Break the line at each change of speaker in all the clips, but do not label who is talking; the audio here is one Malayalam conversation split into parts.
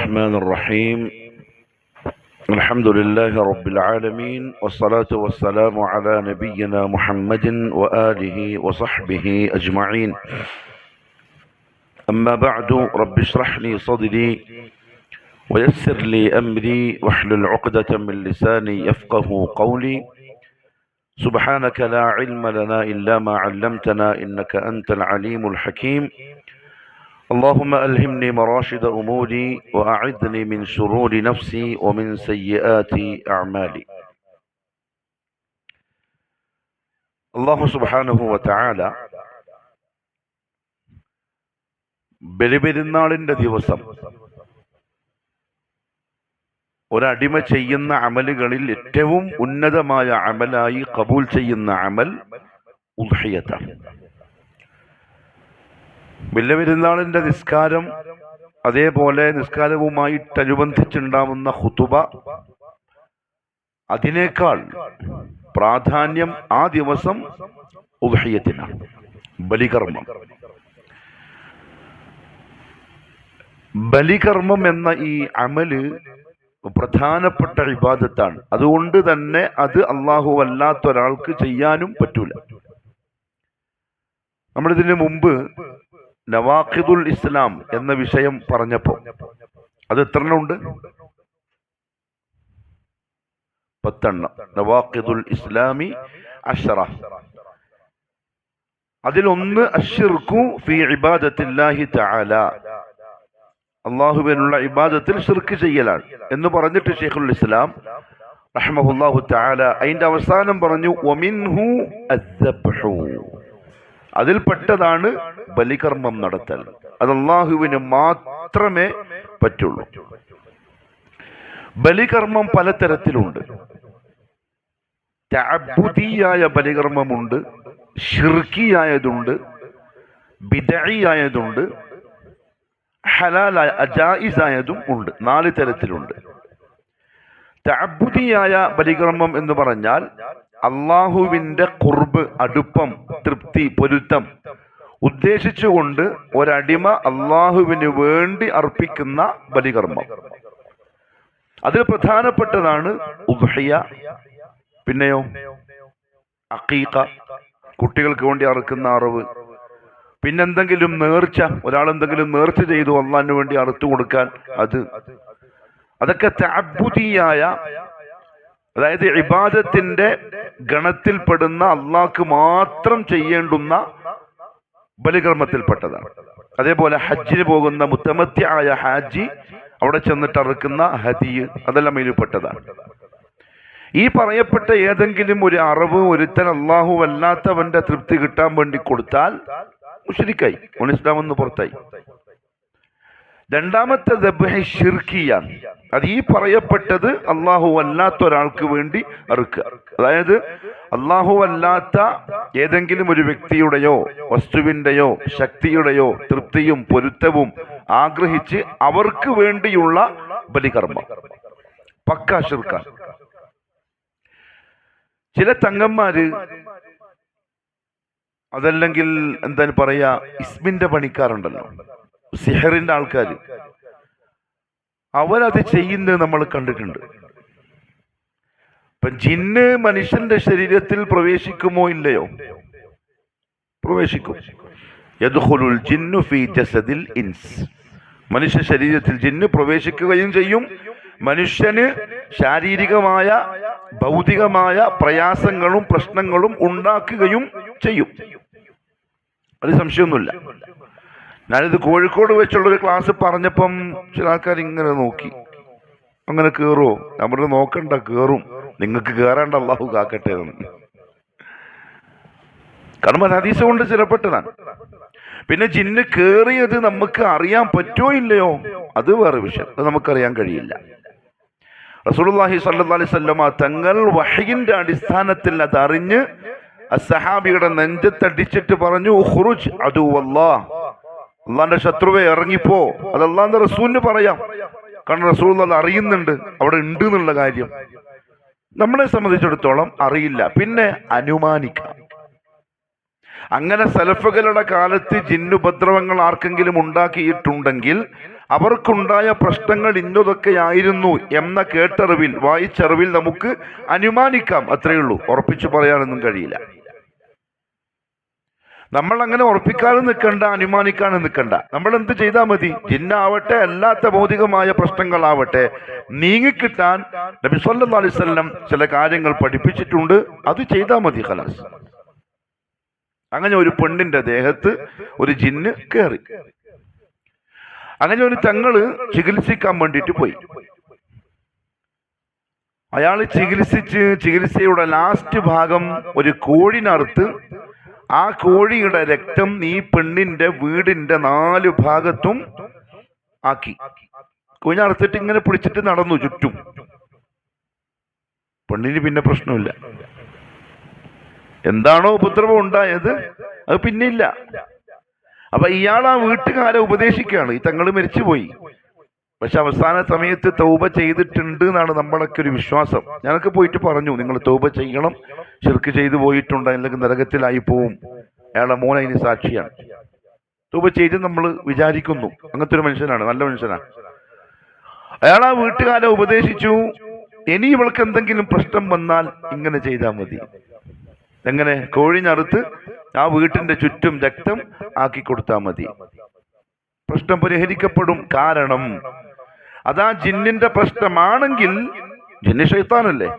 الرحمن الرحيم الحمد لله رب العالمين والصلاة والسلام على نبينا محمد وآله وصحبه أجمعين أما بعد رب اشرح لي صدري ويسر لي أمري واحلل عقدة من لساني يفقه قولي سبحانك لا علم لنا إلا ما علمتنا إنك أنت العليم الحكيم اللهم ألهمني مراشد أموري وأعذني من شرور نفسي ومن سيئات أعمالي. അല്ലാഹു സുബ്ഹാനഹു വ തആല ബലിപെരുന്നാളിന്റെ ദിവസം ഒരടിമ ചെയ്യുന്ന അമലുകളിൽ ഏറ്റവും ഉന്നതമായ അമലായി ഖബൂൽ ചെയ്യുന്ന അമൽ ഉദ്ഹിയത്താണ്. ബലിപെരുന്നാളിന്റെ നിസ്കാരം, അതേപോലെ നിസ്കാരവുമായിട്ടനുബന്ധിച്ചുണ്ടാവുന്ന ഖുതുബ, അതിനേക്കാൾ പ്രാധാന്യം ആ ദിവസം ഉദ്ഹിയത്തിനാണ്, ബലികർമ്മം. ബലികർമ്മം എന്ന ഈ അമല് പ്രധാനപ്പെട്ട ഇബാദത്താണ്. അതുകൊണ്ട് തന്നെ അത് അല്ലാഹു അല്ലാത്തൊരാൾക്ക് ചെയ്യാനും പറ്റൂല. നമ്മളിതിന് മുമ്പ് നവാഖിദുൽ ഇസ്ലാം എന്ന വിഷയം പറഞ്ഞപ്പോ അത് എത്ര ഉണ്ട്? 10. നവാഖിദുൽ ഇസ്ലാമി 10. അതിലൊന്ന് അശ്ശിർക്കു ഫീ ഇബാദത്തില്ലാഹി തആല, അല്ലാഹുവിനുള്ള ഇബാദത്തിൽ ശിർക്ക് ചെയ്യലാണ് എന്ന് പറഞ്ഞിട്ട് ശൈഖുൽ ഇസ്ലാം റഹ്മഹുല്ലാഹു തആല അതിന്റെ അവസാനം പറഞ്ഞു വമിൻഹു അദ്ദബ്ഹു, അതിൽപ്പെട്ടതാണ് ബലികർമ്മം നടത്തൽ. അത് അല്ലാഹുവിന് മാത്രമേ പറ്റുള്ളൂ. ബലികർമ്മം പലതരത്തിലുണ്ട്. തഅബ്ബുദിയായ ബലികർമ്മമുണ്ട്, ശിർക്കിയായതുണ്ട്, ബിദ്അഇയായതുണ്ട്, ഹലാലായ ജായിസായതും ഉണ്ട്. 4 തരത്തിലുണ്ട്. തഅബ്ബുദിയായ ബലികർമ്മം എന്ന് പറഞ്ഞാൽ അള്ളാഹുവിന്റെ ഖുർബ്, അടുപ്പം, തൃപ്തി, പൊരുത്തം ഉദ്ദേശിച്ചുകൊണ്ട് ഒരടിമ അള്ളാഹുവിന് വേണ്ടി അർപ്പിക്കുന്ന ബലികർമ്മം. അതിൽ പ്രധാനപ്പെട്ടതാണ് ഉദ്ഹിയ. പിന്നെയോ അഖീഖ, കുട്ടികൾക്ക് വേണ്ടി അറുക്കുന്ന അറവ്. പിന്നെന്തെങ്കിലും നേർച്ച, ഒരാളെന്തെങ്കിലും നേർച്ച ചെയ്തു അള്ളാഹിന് വേണ്ടി അറുത്തു കൊടുക്കാൻ, അതൊക്കെ തഅബ്ബുദിയായ, അതായത് ഇബാദത്തിന്റെ ഗണത്തിൽപ്പെടുന്ന അള്ളാഹ്ക്ക് മാത്രം ചെയ്യേണ്ടുന്ന ബലികർമ്മത്തിൽപ്പെട്ടതാണ്. അതേപോലെ ഹജ്ജിന് പോകുന്ന മുത്തമത്തിയായ ഹാജി അവിടെ ചെന്നിട്ട് അറുക്കുന്ന ഹദിയ്, അതെല്ലാം ഇതിൽപ്പെട്ടതാണ്. ഈ പറയപ്പെട്ട ഏതെങ്കിലും ഒരു അറവ് ഒരുത്തൻ അള്ളാഹു അല്ലാത്തവന്റെ തൃപ്തി കിട്ടാൻ വേണ്ടി കൊടുത്താൽ മുശ്രിക്കായി, ഇസ്ലാമെന്ന് പുറത്തായി. രണ്ടാമത്തെ ദബ്ഹ് ശിർക്കിയാണ്. അത് ഈ പറയപ്പെട്ടത് അള്ളാഹു അല്ലാത്ത ഒരാൾക്ക് വേണ്ടി അറുക്കുക. അതായത് അള്ളാഹു അല്ലാത്ത ഏതെങ്കിലും ഒരു വ്യക്തിയുടെയോ വസ്തുവിന്റെയോ ശക്തിയുടെയോ തൃപ്തിയും പൊരുത്തവും ആഗ്രഹിച്ച് അവർക്ക് വേണ്ടിയുള്ള ബലികർമ്മം പക്കാ ശിർക്കാണ്. ചില തങ്ങന്മാര്, അതല്ലെങ്കിൽ എന്താണ് പറയാ, ഇസ്മിന്റെ പണിക്കാറുണ്ടല്ലോ, സിഹറിന്റെ ആൾക്കാർ, അവരത് ചെയ്യുന്നത് നമ്മൾ കണ്ടിട്ടുണ്ട്. ഇപ്പൊ ജിന്ന് മനുഷ്യന്റെ ശരീരത്തിൽ പ്രവേശിക്കുമോ ഇല്ലയോ? പ്രവേശിക്കും. യദ്ഖുലുൽ ജിന്നു ഫീ ജസദിൽ ഇൻസ്, മനുഷ്യ ശരീരത്തിൽ ജിന്ന് പ്രവേശിക്കുകയും ചെയ്യും. മനുഷ്യന് ശാരീരികമായ ഭൗതികമായ പ്രയാസങ്ങളും പ്രശ്നങ്ങളും ഉണ്ടാക്കുകയും ചെയ്യും. അത് സംശയമൊന്നുമില്ല. ഞാനിത് കോഴിക്കോട് വെച്ചുള്ളൊരു ക്ലാസ് പറഞ്ഞപ്പം ചില ആൾക്കാർ ഇങ്ങനെ നോക്കി, അങ്ങനെ കേറുവോ? നമ്മൾ നോക്കണ്ട, കേറും. നിങ്ങൾക്ക് കേറാണ്ട് അള്ളാഹു കാക്കട്ടെ എന്ന്. കാരണം അത് ഹദീസ് കൊണ്ട് സ്ഥിരപ്പെട്ടതാണ്. പിന്നെ ജിന്ന് കേറിയത് നമുക്ക് അറിയാൻ പറ്റോ ഇല്ലയോ, അത് വേറെ വിഷയം. അത് നമുക്കറിയാൻ കഴിയില്ല. റസൂലുള്ളാഹി സ്വല്ലല്ലാഹി അലൈഹി വസല്ലമ തങ്ങൾ വഹയിന്റെ അടിസ്ഥാനത്തിൽ അതറിഞ്ഞ് അസ്സഹാബിയുടെ നെഞ്ചത്തടിച്ചിട്ട് പറഞ്ഞു, ഉഖ്റുജ് അദുവല്ലാഹ്, അള്ളാന്റെ ശത്രുവെ ഇറങ്ങിപ്പോ. അത് അള്ളാന്റെ റസൂലിന് പറയാം. കാരണം റസൂൽ അത് അറിയുന്നുണ്ട്, അവിടെ ഉണ്ട് എന്നുള്ള കാര്യം. നമ്മളെ സംബന്ധിച്ചിടത്തോളം അറിയില്ല, പിന്നെ അനുമാനിക്കാം. അങ്ങനെ സലഫുകളുടെ കാലത്ത് ജിന്നുപദ്രവങ്ങൾ ആർക്കെങ്കിലും ഉണ്ടാക്കിയിട്ടുണ്ടെങ്കിൽ അവർക്കുണ്ടായ പ്രശ്നങ്ങൾ ഇന്നതൊക്കെയായിരുന്നു എന്ന കേട്ടറിവിൽ, വായിച്ചറിവിൽ നമുക്ക് അനുമാനിക്കാം. അത്രയേ ഉള്ളൂ. ഉറപ്പിച്ചു പറയാനൊന്നും കഴിയില്ല. നമ്മൾ അങ്ങനെ ഉറപ്പിക്കാനും നിൽക്കണ്ട, അനുമാനിക്കാനും നിൽക്കണ്ട. നമ്മൾ എന്ത് ചെയ്താൽ മതി? ജിന്നാവട്ടെ, അല്ലാത്ത ഭൗതികമായ പ്രശ്നങ്ങളാവട്ടെ, നീങ്ങിക്കിട്ടാൻ നബി സല്ലല്ലാഹു അലൈഹി വസല്ലം ചില കാര്യങ്ങൾ പഠിപ്പിച്ചിട്ടുണ്ട്. അത് ചെയ്താൽ മതി. ഖലാസ്. അങ്ങനെ ഒരു പെണ്ണിന്റെ ദേഹത്ത് ഒരു ജിന്ന് കയറി. അങ്ങനെ ഒരു തങ്ങള് ചികിത്സിക്കാൻ വേണ്ടിയിട്ട് പോയി. അയാൾ ചികിത്സയുടെ ലാസ്റ്റ് ഭാഗം ഒരു കോഴിനറുത്ത് ആ കോഴിയുടെ രക്തം ഈ പെണ്ണിന്റെ വീടിന്റെ 4 ഭാഗത്തും ആക്കി. കോഴിനറുത്തിട്ട് ഇങ്ങനെ പിടിച്ചിട്ട് നടന്നു ചുറ്റും. പെണ്ണിന് പിന്നെ പ്രശ്നമില്ല. എന്താണോ ഉപദ്രവം ഉണ്ടായത് അത് പിന്നില്ല. അപ്പൊ ഇയാൾ ആ വീട്ടുകാരെ ഉപദേശിക്കുകയാണ്. ഈ തങ്ങൾ മരിച്ചുപോയി, പക്ഷെ അവസാന സമയത്ത് തൗബ ചെയ്തിട്ടുണ്ട് എന്നാണ് നമ്മളൊക്കെ ഒരു വിശ്വാസം. ഞാനൊക്കെ പോയിട്ട് പറഞ്ഞു, നിങ്ങൾ തൗബ ചെയ്യണം, ശിർക്ക് ചെയ്തു പോയിട്ടുണ്ട്, അല്ലെങ്കിൽ നരകത്തിലായി പോവും. അയാളുടെ മോൻ അതിന് സാക്ഷിയാണ്. തൗബ ചെയ്ത് നമ്മൾ വിചാരിക്കുന്നു. അങ്ങനത്തെ ഒരു മനുഷ്യനാണ്, നല്ല മനുഷ്യനാണ്. അയാൾ ആ വീട്ടുകാരെ ഉപദേശിച്ചു, ഇനി ഇവൾക്ക് എന്തെങ്കിലും പ്രശ്നം വന്നാൽ ഇങ്ങനെ ചെയ്താൽ മതി. എങ്ങനെ? കോഴിഞ്ഞറുത്ത് ആ വീട്ടിന്റെ ചുറ്റും രക്തം ആക്കി കൊടുത്താൽ മതി, പ്രശ്നം പരിഹരിക്കപ്പെടും. കാരണം അതാ ജിന്നിന്റെ പ്രശ്നമാണെങ്കിൽ, ജിന്ന് ശൈത്താനല്ലേ,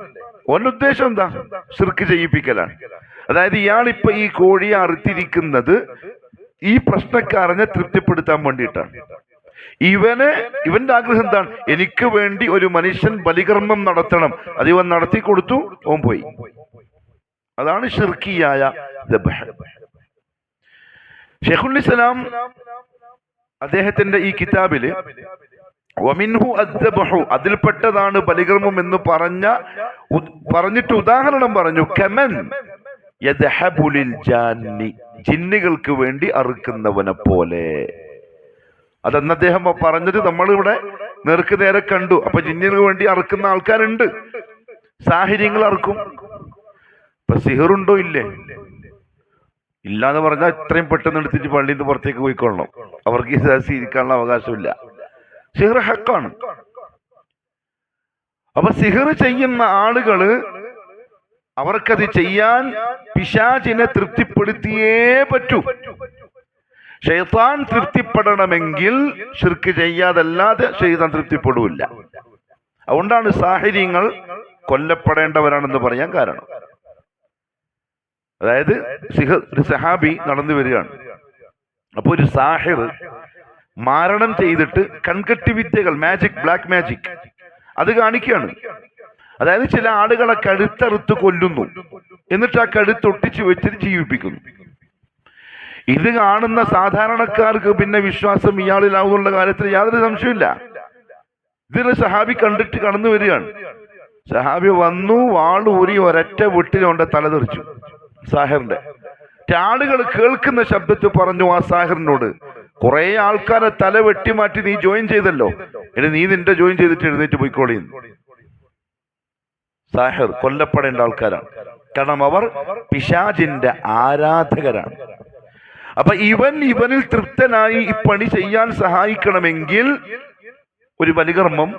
ഓന്റെ ഉദ്ദേശം എന്താ? ശിർക്ക് ചെയ്യിപ്പിക്കലാണ്. അതായത് ഇയാളിപ്പോ ഈ കോഴിയെ അറുത്തിരിക്കുന്നത് ഈ പ്രശ്നക്കാരനെ തൃപ്തിപ്പെടുത്താൻ വേണ്ടിയിട്ടാണ്. ഇവന്റെ ആഗ്രഹം എന്താണ്? എനിക്ക് വേണ്ടി ഒരു മനുഷ്യൻ ബലികർമ്മം നടത്തണം. അത് ഇവൻ നടത്തി കൊടുത്തു, ഓൻ പോയി. അതാണ് ശിർക്കിയായ ദബ്ഹ്. ശൈഖുൽ ഇസ്ലാം അദ്ദേഹത്തിന്റെ ഈ കിതാബില് വമിൻഹു അദ്ദബ്ഹു, അതിൽപ്പെട്ടതാണ് ബലികർമ്മം എന്ന് പറഞ്ഞിട്ട് ഉദാഹരണം പറഞ്ഞു. കമൻ യദ്ഹബു ലിൽ ജാന്നി, ജിന്നുകൾക്ക് വേണ്ടി അറുക്കുന്നവനെ പോലെ. അതെന്ന് അദ്ദേഹം പറഞ്ഞത് നമ്മളിവിടെ നേർക്ക് നേരെ കണ്ടു. അപ്പൊ ജിന്നുകൾക്ക് വേണ്ടി അറുക്കുന്ന ആൾക്കാരുണ്ട്. സാഹിര്യങ്ങൾ അറുക്കും. ഇപ്പൊ സിഹറുണ്ടോ? ഇല്ലേ? ഇല്ലാന്ന് പറഞ്ഞാൽ ഇത്രയും പെട്ടെന്ന് എടുത്തിട്ട് പള്ളിയിൽ നിന്ന് പുറത്തേക്ക് പോയിക്കൊള്ളണം. അവർക്ക് ഈ സദസ്സിൽ ഇരിക്കാനുള്ള അവകാശമില്ല. സിഹർ ഹക്കാണ്. അപ്പൊ സിഹർ ചെയ്യുന്ന ആളുകള് അവർക്കത് ചെയ്യാൻ പിശാചിനെ തൃപ്തിപ്പെടുത്തിയേ പറ്റൂ. ശൈത്താൻ തൃപ്തിപ്പെടണമെങ്കിൽ ശിർക്ക് ചെയ്യാതല്ലാതെ ശൈത്താൻ തൃപ്തിപ്പെടൂല്ല. അതുകൊണ്ടാണ് സാഹിര്യങ്ങൾ കൊല്ലപ്പെടേണ്ടവരാണെന്ന് പറയാൻ കാരണം. അതായത് ഒരു സഹാബി നടന്നു വരികയാണ്. അപ്പൊ ഒരു സാഹിർ മാരണം ചെയ്തിട്ട് കൺകെട്ടി വിദ്യകൾ, മാജിക്, ബ്ലാക്ക് മാജിക് അത് കാണിക്കുകയാണ്. അതായത് ചില ആളുകളെ കഴുത്തറുത്ത് കൊല്ലുന്നു, എന്നിട്ട് ആ കഴുത്തൊട്ടിച്ച് വെച്ചിട്ട് ജീവിപ്പിക്കുന്നു. ഇത് കാണുന്ന സാധാരണക്കാർക്ക് പിന്നെ വിശ്വാസം ഇയാളിലാവുന്നുള്ള കാര്യത്തിൽ യാതൊരു സംശയമില്ല. ഇതിന് സഹാബി കണ്ടിട്ട് കടന്നു വരികയാണ്. സഹാബി വന്നു, വാളൂരി ഒരൊറ്റ വെട്ടിനോണ്ട തല തെറിച്ചു സാഹിറിന്റെ. ആളുകൾ കേൾക്കുന്ന ശബ്ദത്തിൽ പറഞ്ഞു ആ സാഹിറിനോട്, കുറെ ആൾക്കാരെ തല വെട്ടിമാറ്റി നീ ജോയിൻ ചെയ്തല്ലോ, ഇനി നീ നിന്റെ ജോയിൻ ചെയ്തിട്ട് എഴുന്നേറ്റ് പോയിക്കോളിന്ന്. സാഹിർ കൊല്ലപ്പെടേണ്ട ആൾക്കാരാണ്. കാരണം അവർ പിശാചിന്റെ ആരാധകരാണ്. അപ്പൊ ഇവനിൽ തൃപ്തനായി ഈ പണി ചെയ്യാൻ സഹായിക്കണമെങ്കിൽ ഒരു ബലികർമ്മം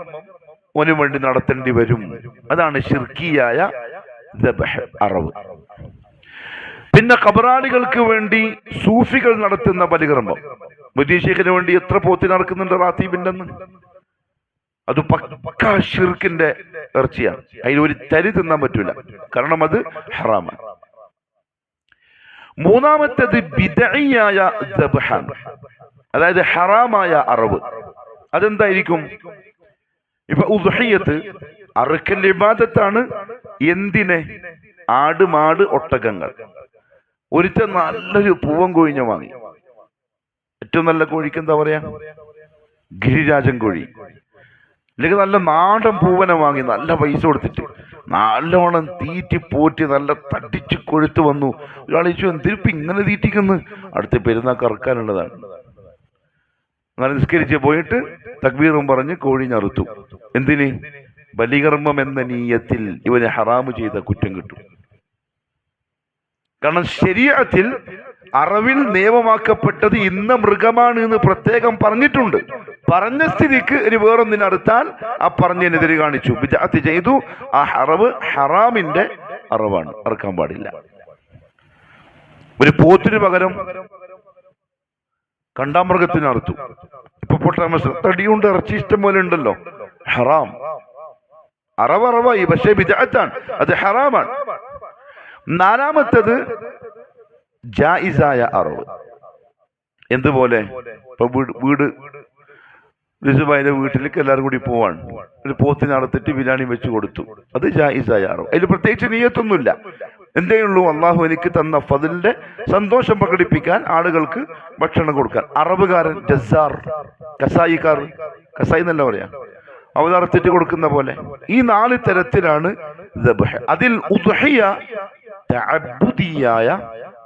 ഓന് വേണ്ടി നടത്തേണ്ടി വരും. അതാണ് ശിർക്കിയായ ദബ്ഹ്, അറവ്. പിന്നെ ഖബറാളികൾക്ക് വേണ്ടി സൂഫികൾ നടത്തുന്ന ബലികർമ്മം. മുദീശിഖിന് വേണ്ടി എത്ര പോത്തിനറക്കുന്നുണ്ട് റാത്തീബിന്റെ. അത് പക്കാ ഷിർക്കിന്റെ ഇറച്ചിയാണ്. അതിൽ ഒരു തരി തിന്നാൻ പറ്റൂല, കാരണം അത് ഹറാമാണ്. മൂന്നാമത്തേത് ബിദ്അയായ ദബ്ഹാണ്, അതായത് ഹറാമായ അറവ്. അതെന്തായിരിക്കും? ഇപ്പൊ ഉദ്ഹിയത്ത് അറുക്കൽ ഇബാദത്താണ്. എന്തിനെ? ആട്, മാട്, ഒട്ടകങ്ങൾ. ഒരുത്ത നല്ലൊരു പൂവൻ കോഴിഞ്ഞ വാങ്ങി. ഏറ്റവും നല്ല കോഴിക്ക് എന്താ പറയാ? ഗിരിരാജൻ കോഴി. അല്ലെങ്കിൽ നല്ല നാടൻ പൂവനെ വാങ്ങി നല്ല പൈസ കൊടുത്തിട്ട് നല്ലോണം തീറ്റി പോറ്റി നല്ല തട്ടിച്ച് കൊഴുത്ത് വന്നു. ഒരാൾ ചോദിച്ചു, എന്തിനിപ്പോ ഇങ്ങനെ തീറ്റിക്കുന്നു? അടുത്ത പെരുന്നാൾ കറക്കാനുള്ളതാണ്. അങ്ങനെ നിസ്കരിച്ച് പോയിട്ട് തക്ബീറും പറഞ്ഞ് കോഴി ഞറുത്തു. എന്തിന്? ബലികർമ്മം എന്ന നീയത്തിൽ ഇവന് ഹറാമ് ചെയ്ത കുറ്റം കിട്ടും. കാരണം ശരീഅത്തിൽ അറവിൽ നിയമമാക്കപ്പെട്ടത് ഇന്ന മൃഗമാണ് എന്ന് പ്രത്യേകം പറഞ്ഞിട്ടുണ്ട്. പറഞ്ഞ സ്ഥിതിക്ക് ഇനി വേറൊന്നിനറുത്താൽ ആ പറഞ്ഞതിനെതിരെ കാണിച്ചു, ബിദ്അത്ത് ചെയ്തു. ആ അറവ് ഹറാമിന്റെ അറവാണ്, അറക്കാൻ പാടില്ല. ഒരു പോത്തിന് പകരം കണ്ടാമൃഗത്തിന് അറുത്തു. ഇപ്പൊ പൊട്ടാമസ് തടിയുണ്ട്, ഇറച്ചി ഇഷ്ടം പോലെ ഉണ്ടല്ലോ, ഹറാം. അറവറവായി, പക്ഷേ ബിദ്അത്താണ്, അത് ഹറാമാണ്. നാലാമത്തത് ജായിസായ അറവ്. എന്തുപോലെ? ഇപ്പൊ വീട് ഋഷുബായിന്റെ വീട്ടിലേക്ക് എല്ലാവരും കൂടി പോവാണ്, ഒരു പോത്തിനെ അറുത്തിട്ട് ബിരിയാണി വെച്ച് കൊടുത്തു, അത് ജായിസായ അറവ്. അതിൽ പ്രത്യേകിച്ച് നിയ്യത്തൊന്നുമില്ല. എന്തേ ഉള്ളൂ, അള്ളാഹു എനിക്ക് തന്ന ഫദിലിന്റെ സന്തോഷം പ്രകടിപ്പിക്കാൻ, ആളുകൾക്ക് ഭക്ഷണം കൊടുക്കാൻ. അറബുകാരൻ ജസാർ, കസായിക്കാർ, കസായി എന്നല്ല പറയാ, അവതർത്തിട്ട് കൊടുക്കുന്ന പോലെ. ഈ 4 തരത്തിലാണ് ദബ്ഹ്. അതിൽ ഉദ്ഹിയ തഅബ്ബുദിയായ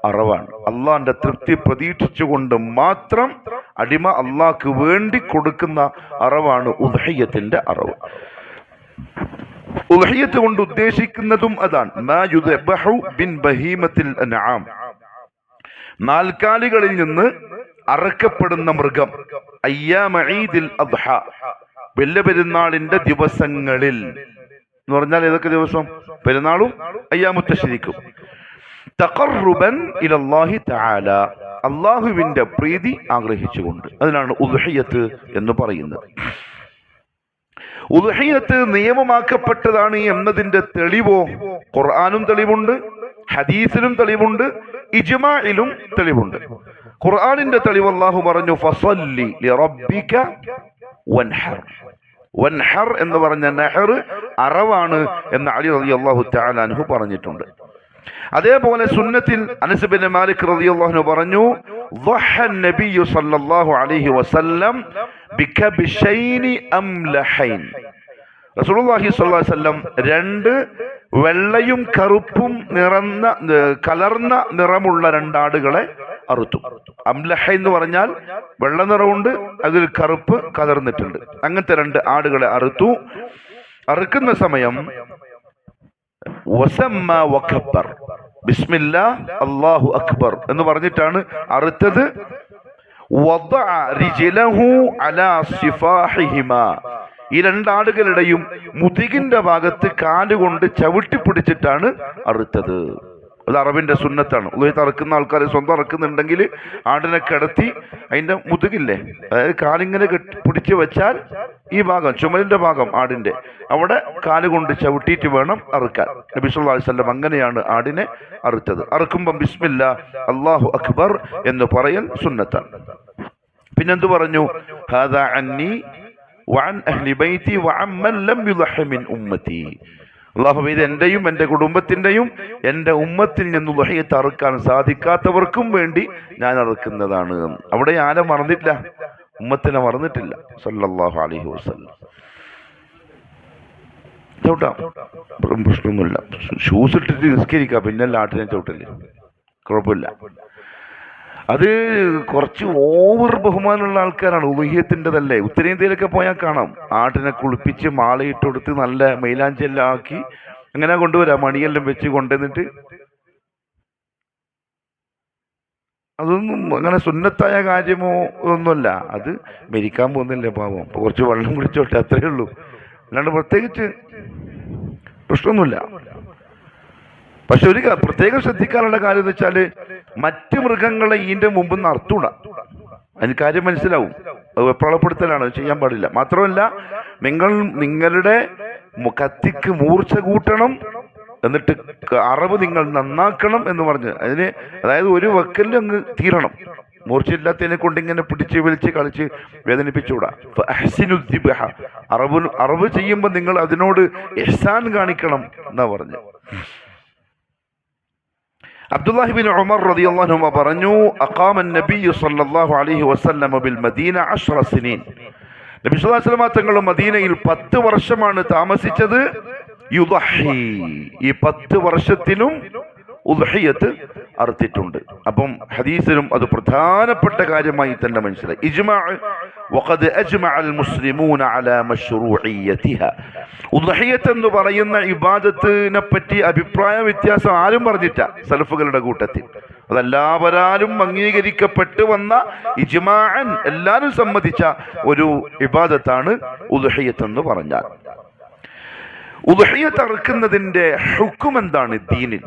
അറവാണ്. അള്ളാന്റെ തൃപ്തി പ്രതീക്ഷിച്ചുകൊണ്ട് മാത്രം അടിമ അള്ളാഹ്ക്ക് വേണ്ടി കൊടുക്കുന്ന അറവാണ് ഉദ്ഹിയത്തിന്റെ അറവ്. ഉദ്ഹിയത്ത് കൊണ്ട് ഉദ്ദേശിക്കുന്നതും അതാണ്. മാ യുദ്ബഹു ബിൻ ബഹീമത്തിൽ അൻആം, നാൽക്കാലികളിൽ നിന്ന് അറക്കപ്പെടുന്ന മൃഗം. അയ്യാമ ഈദിൽ അദ്ഹ, വലിയ പെരുന്നാളിന്റെ ദിവസങ്ങളിൽ എന്ന് പറഞ്ഞാൽ ഏതൊക്കെ ദിവസം? പെരുന്നാളും അയ്യാമുത്ത ശരിക്കും. തഖർറുബൻ ഇലല്ലാഹി തആല, അല്ലാഹുവിന്റെ പ്രീതി ആഗ്രഹിച്ചുകൊണ്ട്. അതിനാണ് ഉദ്ഹിയത്ത് എന്ന് പറയുന്നത്. ഉദ്ഹിയത്ത് നിയമമാക്കപ്പെട്ടതാണ് എന്നതിന്റെ തെളിവോ ഖുർആനും തെളിവുണ്ട്, ഹദീസിലും തെളിവുണ്ട്, ഇജ്മാഇലും തെളിവുണ്ട്. ഖുർആനിന്റെ തെളിവ് അല്ലാഹു പറഞ്ഞു, ഫസല്ലി ലിറബ്ബിക വൻഹർ. വൻഹർ എന്ന് പറഞ്ഞ നഹർ അറവാണ് എന്ന് അലി റളിയല്ലാഹു തആല അൻഹു പറഞ്ഞിട്ടുണ്ട്. അതേപോലെ സുന്നത്തിൽ അനസ് ബിൻ മാലിക് റളിയല്ലാഹു അൻഹു പറഞ്ഞു, ضحى النبي صلى الله عليه وسلم بكبشين أملحين. റസൂലുള്ളാഹി സ്വല്ലല്ലാഹു അലൈഹി വസല്ലം 2 വെള്ളയും കറുപ്പും കലർന്ന നിറമുള്ള 2 ആടുകളെ അറുത്തു. അംലഹ എന്ന് പറഞ്ഞാൽ വെള്ള നിറമുണ്ട്, അതിൽ കറുപ്പ് കലർന്നിട്ടുണ്ട്. അങ്ങനത്തെ 2 ആടുകളെ അറുത്തു. അറുക്കുന്ന സമയം വസമ്മ വകബ്ബർ, ബിസ്മില്ലാ അല്ലാഹു അക്ബർ എന്ന് പറഞ്ഞിട്ടാണ് അറുത്തത്. വദഅ റിജ്ലഹു അലാ സിഫാഹിഹിമാ, ഈ 2 ആടുകളുടെയും മുതുകിന്റെ ഭാഗത്ത് കാലുകൊണ്ട് ചവിട്ടി പിടിച്ചിട്ടാണ് അറുത്തത്. അത് അറബിന്റെ സുന്നത്താണ്. ഉള്ളിൽ അറക്കുന്ന ആൾക്കാർ സ്വന്തം അറക്കുന്നുണ്ടെങ്കിൽ ആടിനെ കിടത്തി അതിന്റെ മുതുകില്ലേ, അതായത് കാലിങ്ങനെ പിടിച്ചു വെച്ചാൽ ഈ ഭാഗം, ചുമലിന്റെ ഭാഗം ആടിന്റെ അവിടെ കാലുകൊണ്ട് ചവിട്ടിയിട്ട് വേണം അറുക്കാൻ. നബി സല്ലല്ലാഹു അലൈഹി വസല്ലം അങ്ങനെയാണ് ആടിനെ അറുത്തത്. അറുക്കുമ്പം ബിസ്മില്ലാ അല്ലാഹു അക്ബർ എന്ന് പറയൽ സുന്നത്താണ്. പിന്നെന്ത് പറഞ്ഞു? ഹാദാ അന്നി വഅൻ അഹ്ലി ബൈതി വഅമ്മൻ ലം യുളഹി മിൻ ഉമ്മതി. അല്ലാഹുവേ, ഇത് എന്റെയും എന്റെ കുടുംബത്തിന്റെയും എന്റെ ഉമ്മത്തിൽ നിന്ന് ഉദ്ഹിയത്ത് അറുക്കാൻ സാധിക്കാത്തവർക്കും വേണ്ടി ഞാൻ അറുക്കുന്നതാണ്. അവിടെ ആരെ മറന്നിട്ടില്ല, ഉമ്മത്തിനെ മറന്നിട്ടില്ല സല്ലല്ലാഹു അലൈഹി വസല്ലം. ചവിട്ടാം, പ്രശ്നമൊന്നുമില്ല. ഷൂസ് ഇട്ടിട്ട് നിസ്കരിക്കാം, പിന്നെ ആട്ടിനെ ചവിട്ടില്ല, കുഴപ്പമില്ല. അത് കുറച്ച് ഓവർ ബഹുമാനമുള്ള ആൾക്കാരാണ്. ഉളുഹിയത്തിൻ്റെതല്ലേ. ഉത്തരേന്ത്യയിലൊക്കെ പോയാൽ കാണാം, ആട്ടിനെ കുളിപ്പിച്ച് മാലയിട്ട് കൊടുത്ത് നല്ല മൈലാഞ്ചെല്ലാം ആക്കി അങ്ങനെ കൊണ്ടുവരാം, മണിയെല്ലാം വെച്ച് കൊണ്ടുവന്നിട്ട്. അതൊന്നും അങ്ങനെ സുന്നത്തായ കാര്യമോ ഒന്നുമല്ല. അത് മരിക്കാൻ പോകുന്നില്ലേ പാവം, കുറച്ച് വെള്ളം കുടിച്ചോട്ടെ, അത്രയേ ഉള്ളൂ. അല്ലാണ്ട് പ്രത്യേകിച്ച് പ്രശ്നമൊന്നുമില്ല. പക്ഷെ ഒരു പ്രത്യേകം ശ്രദ്ധിക്കാനുള്ള കാര്യം എന്ന് വെച്ചാൽ, മറ്റ് മൃഗങ്ങളെ ഇതിന്റെ മുമ്പ് അർത്ഥൂട. അതിന് കാര്യം മനസ്സിലാവും. അത് വെപ്രാളപ്പെടുത്തലാണ്, ചെയ്യാൻ പാടില്ല. മാത്രമല്ല, നിങ്ങളുടെ കത്തിക്ക് മൂർച്ച കൂട്ടണം, എന്നിട്ട് അറവ് നിങ്ങൾ നന്നാക്കണം എന്ന് പറഞ്ഞ് അതിന്, അതായത് ഒരു വക്കലിൽ അങ്ങ് തീരണം. മൂർച്ചയില്ലാത്തതിനെ കൊണ്ട് ഇങ്ങനെ പിടിച്ച് വലിച്ച് കളിച്ച് വേദനിപ്പിച്ചുകൂടാ. അറവ് ചെയ്യുമ്പോൾ നിങ്ങൾ അതിനോട് ഇഹ്സാൻ കാണിക്കണം എന്നാ പറഞ്ഞു. അബ്ദുല്ലാഹി ബിൻ ഉമർ റളിയല്ലാഹു അൻഹു പറഞ്ഞു, അഖാമൻ നബിയ്യു സ്വല്ലല്ലാഹു അലൈഹി വസല്ലം ബിൽ മദീന 10 സിനീൻ. നബി സല്ലല്ലാഹു അലൈഹി വസല്ലം തങ്ങൾ മദീനയിൽ 10 വർഷമാണ് താമസിച്ചത്. യുദഹി, ഈ 10 വർഷത്തിലും ഉദ്ഹിയത്ത് അറുത്തിട്ടുണ്ട്. അപ്പം ഹദീസിലും അത് പ്രധാനപ്പെട്ട കാര്യമായി തന്നെ മനസ്സിലായി. ഇജ്മാഅ് വഖദ് അജ്മഅൽ മുസ്ലിമൂന അലാ മശ്റൂഇയ്യതിഹാ. ഉദ്ഹിയത്ത് എന്ന് പറയുന്ന ഇബാദത്തിനെ പറ്റി അഭിപ്രായ വ്യത്യാസം ആരും പറഞ്ഞില്ല സലഫുകളുടെ കൂട്ടത്തിൽ. അതെല്ലാവരാലും അംഗീകരിക്കപ്പെട്ടു വന്ന ഇജ്മാഅൻ എല്ലാവരും സമ്മതിച്ച ഒരു ഇബാദത്താണ് ഉദ്ഹിയ്യത്ത് എന്ന് പറഞ്ഞാൽ. ഉദ്ഹിയ്യത്ത് അറുക്കുന്നതിന്റെ ഹുക്ം എന്താണ് ദീനിൽ?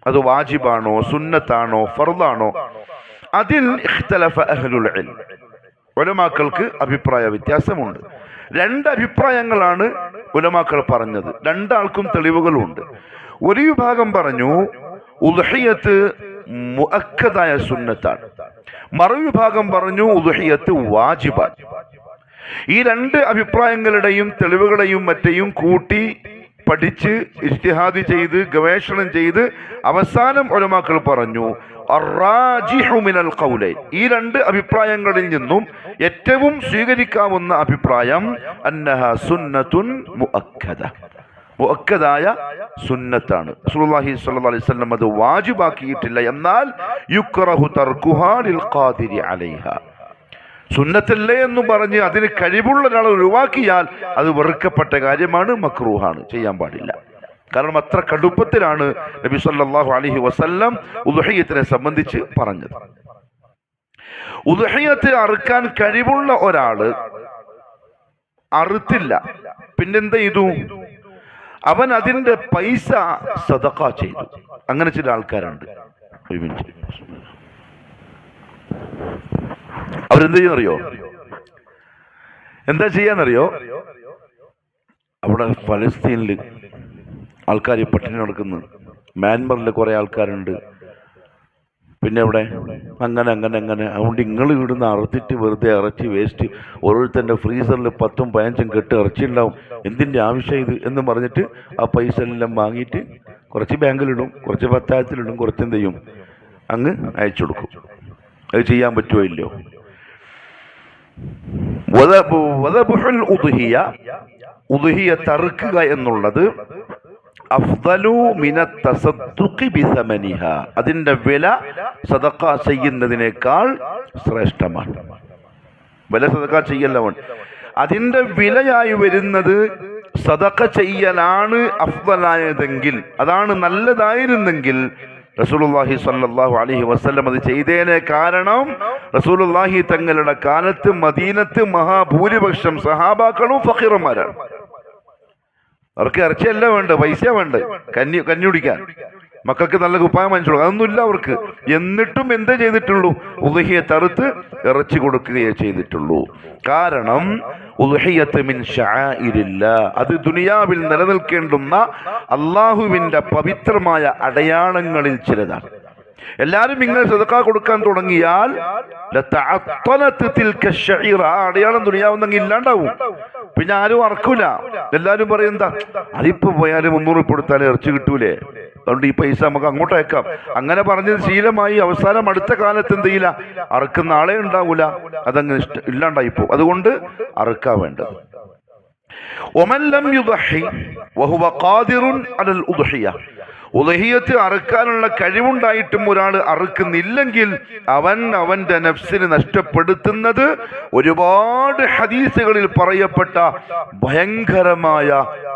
അത് വാജിബാണോ, സുന്നത്താണോ, ഫർദാണോ? അതിൽ ഇഖ്തലഫ അഹ്ലുൽ ഇൽം, ഉലമാക്കൾക്ക് അഭിപ്രായ വ്യത്യാസമുണ്ട്. രണ്ട് അഭിപ്രായങ്ങളാണ് ഉലമാക്കൾ പറഞ്ഞത്. രണ്ടാൾക്കും തെളിവുകളുണ്ട്. ഒരു വിഭാഗം പറഞ്ഞു ഉദ്ഹിയ്യത്ത് മുഅക്കദായ സുന്നത്താണ്, മറുവിഭാഗം പറഞ്ഞു ഉദ്ഹിയ്യത്ത് വാജിബാണ്. ഈ രണ്ട് അഭിപ്രായങ്ങളുടെയും തെളിവുകളെയും മറ്റേയും കൂട്ടി പഠിച്ച് ഇജ്തിഹാദ് ചെയ്ത് ഗവേഷണം ചെയ്ത് അവസാനം ഉലമാക്കൾ പറഞ്ഞു അർറാജിഹു മിനൽ ഖൗലൈൻ, ഈ രണ്ട് അഭിപ്രായങ്ങളിൽ നിന്നും ഏറ്റവും സ്വീകരിക്കാവുന്ന അഭിപ്രായം അന്നഹ സുന്നത്തുൻ മുഅക്കദ, മുഅക്കദായ സുന്നത്താണ്. റസൂലുള്ളാഹി സ്വല്ലല്ലാഹു അലൈഹി വസല്ലം അത് വാജിബാക്കിയിട്ടില്ല, എന്നാൽ യുക്റഹു തർക്കുഹാ ലിൽ ഖാദിരി അലൈഹ, സുന്നത്തല്ലേ എന്ന് പറഞ്ഞ് അതിന് കഴിവുള്ള ഒരാൾ ഒഴിവാക്കിയാൽ അത് വെറുക്കപ്പെട്ട കാര്യമാണ്, മക്രൂഹാണ്, ചെയ്യാൻ പാടില്ല. കാരണം അത്ര കടുപ്പത്തിലാണ് നബി സല്ലല്ലാഹു അലൈഹി വസല്ലം ഉദ്ഹിയ്യത്തിനെ സംബന്ധിച്ച് പറഞ്ഞത്. ഉദ്ഹിയ്യത്ത് അറുക്കാൻ കഴിവുള്ള ഒരാള് അറുത്തില്ല, പിന്നെന്ത് ചെയ്തു? അവൻ അതിന്റെ പൈസ സദഖ ചെയ്തു. അങ്ങനെ ചില ആൾക്കാരുണ്ട്. അവരെന്ത് ചെയ്യുന്നറിയോ? എന്താ ചെയ്യാന്നറിയോ? അവിടെ ഫലസ്തീനിൽ ആൾക്കാർ പട്ടിണി നടക്കുന്നു, മ്യാൻമറിൽ കുറെ ആൾക്കാരുണ്ട്, പിന്നെ അവിടെ അങ്ങനെ അങ്ങനെ അങ്ങനെ. അതുകൊണ്ട് നിങ്ങൾ ഇവിടുന്ന് അറുത്തിട്ട് വെറുതെ ഇറച്ചി വേസ്റ്റ്, ഓരോരുത്തരുടെ ഫ്രീസറിൽ 10ഉം 15ഉം കെട്ട് ഇറച്ചി ഉണ്ടാവും, എന്തിൻ്റെ ആവശ്യം ഇത് എന്ന് പറഞ്ഞിട്ട് ആ പൈസ എല്ലാം വാങ്ങിയിട്ട് കുറച്ച് ബാങ്കിലിടും, കുറച്ച് പത്തായത്തിലിടും, കുറച്ചെന്ത് ചെയ്യും, അങ്ങ് അയച്ചു കൊടുക്കും. അത് ചെയ്യാൻ പറ്റുമോ ഇല്ലയോ? ഉദ്ഹിയ്യത്ത് അറുക്കുക എന്നുള്ളത് അഫ്ദലു മിനത്ത് തസദ്ദുഖി ബിസമനിഹ, അതിന്റെ വില സദഖ ചെയ്യുന്നതിനേക്കാൾ ശ്രേഷ്ഠമാണ്. വില സദഖ ചെയ്യലാണ്, അതിന്റെ വിലയായി വരുന്നത് സദഖ ചെയ്യലാണ് അഫ്ദലായതെങ്കിൽ, അതാണ് നല്ലതായിരുന്നെങ്കിൽ റസൂലുള്ളാഹി സ്വല്ലല്ലാഹു അലൈഹി വസല്ലം അത് ചെയ്തേനെ. കാരണം റസൂലുള്ളാഹി തങ്ങളുടെ കാലത്ത് മദീനത്ത് മഹാഭൂരിപക്ഷം സഹാബാക്കളും ഫഖീറന്മാരാണ്. അവർക്ക് ഇറച്ചിയല്ല വേണ്ട, പൈസ വേണ്ട, കഞ്ഞി കുടിക്കാൻ, മക്കൾക്ക് നല്ല കുപ്പായം വാങ്ങിച്ചോളൂ, അതൊന്നുമില്ല അവർക്ക്. എന്നിട്ടും എന്തേ ചെയ്തിട്ടുള്ളൂ? ഉദ്ഹിയ്യത്ത് അറുത്ത് ഇറച്ചി കൊടുക്കുകയേ ചെയ്തിട്ടുള്ളൂ. കാരണം ഉദ്ഹിയ്യത്ത് മിൻ ശആഇരില്ലാഹ്, അത് ദുനിയാവിൽ നിലനിൽക്കേണ്ടുന്ന അള്ളാഹുവിന്റെ പവിത്രമായ അടയാളങ്ങളിൽ ചിലതാണ്. എല്ലാരും ഇങ്ങനെ സദഖ കൊടുക്കാൻ തുടങ്ങിയാൽ അടയാളം ദുനിയാവുന്നെങ്കിൽ ഇല്ലാണ്ടാവും, പിന്നെ ആരും അറക്കൂല. എല്ലാരും പറയും എന്താ അതിപ്പോ പോയാലും 300 കൊടുത്താലും ഇറച്ചി കിട്ടൂലേ, അതുകൊണ്ട് ഈ പൈസ നമുക്ക് അങ്ങോട്ട് അയക്കാം. അങ്ങനെ പറഞ്ഞത് ശീലമായി അവസാനം അടുത്ത കാലത്ത് എന്ത് ചെയ്യില്ല, അറുക്കുന്ന ആളെ ഉണ്ടാവൂല, അതങ്ങ് ഇല്ലാണ്ടായിപ്പോ. അതുകൊണ്ട് അറുക്കാൻ വേണ്ടത്. വമൻ ലം യുദ്ഹി വഹുവ ഖാദിറുൻ അലൽ ഉദ്ഹിയ്യ, ഉദ്ഹിയ്യത്ത് അറുക്കാനുള്ള കഴിവുണ്ടായിട്ടും ഒരാൾ അറുക്കുന്നില്ലെങ്കിൽ അവൻ അവന്റെ നഫ്സിന് നഷ്ടപ്പെടുത്തുന്നത് ഒരുപാട് ഹദീസുകളിൽ പറയപ്പെട്ട ഭയങ്കരമായ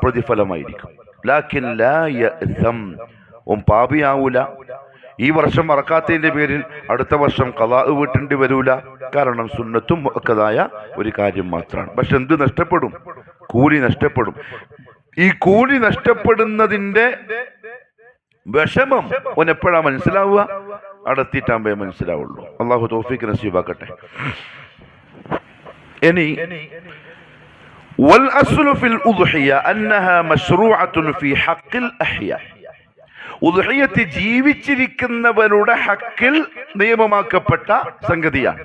പ്രതിഫലമായിരിക്കും. ലാകിൻ ലാ യഅ്സം, പാപിയാവൂല. ഈ വർഷം അറക്കാത്തതിന്റെ പേരിൽ അടുത്ത വർഷം ഖളാ വീട്ടേണ്ടി വരൂല. കാരണം സുന്നത്തും മുഅക്കദായ ഒരു കാര്യം മാത്രമാണ്. പക്ഷെ എന്ത് നഷ്ടപ്പെടും? കൂലി നഷ്ടപ്പെടും. ഈ കൂലി നഷ്ടപ്പെടുന്നതിന്റെ വിഷമം ഓനെപ്പോഴാ മനസ്സിലാവുക? അടത്തിട്ടാകുമ്പേ മനസ്സിലാവുള്ളൂ. അള്ളാഹു തൗഫീഖ് നസീബാക്കട്ടെ. ഇനി വൽ അസ്ലു ഫിൽ ഉദ്ഹിയ്യ അന്നഹാ മശ്റൂഅത്തുൻ ഫീ ഹഖ്ഖിൽ അഹ്യാ, ഉദ്ഹിയ്യത്ത് ജീവിച്ചിരിക്കുന്നവരുടെ ഹക്കിൽ നിയമമാക്കപ്പെട്ട സംഗതിയാണ്.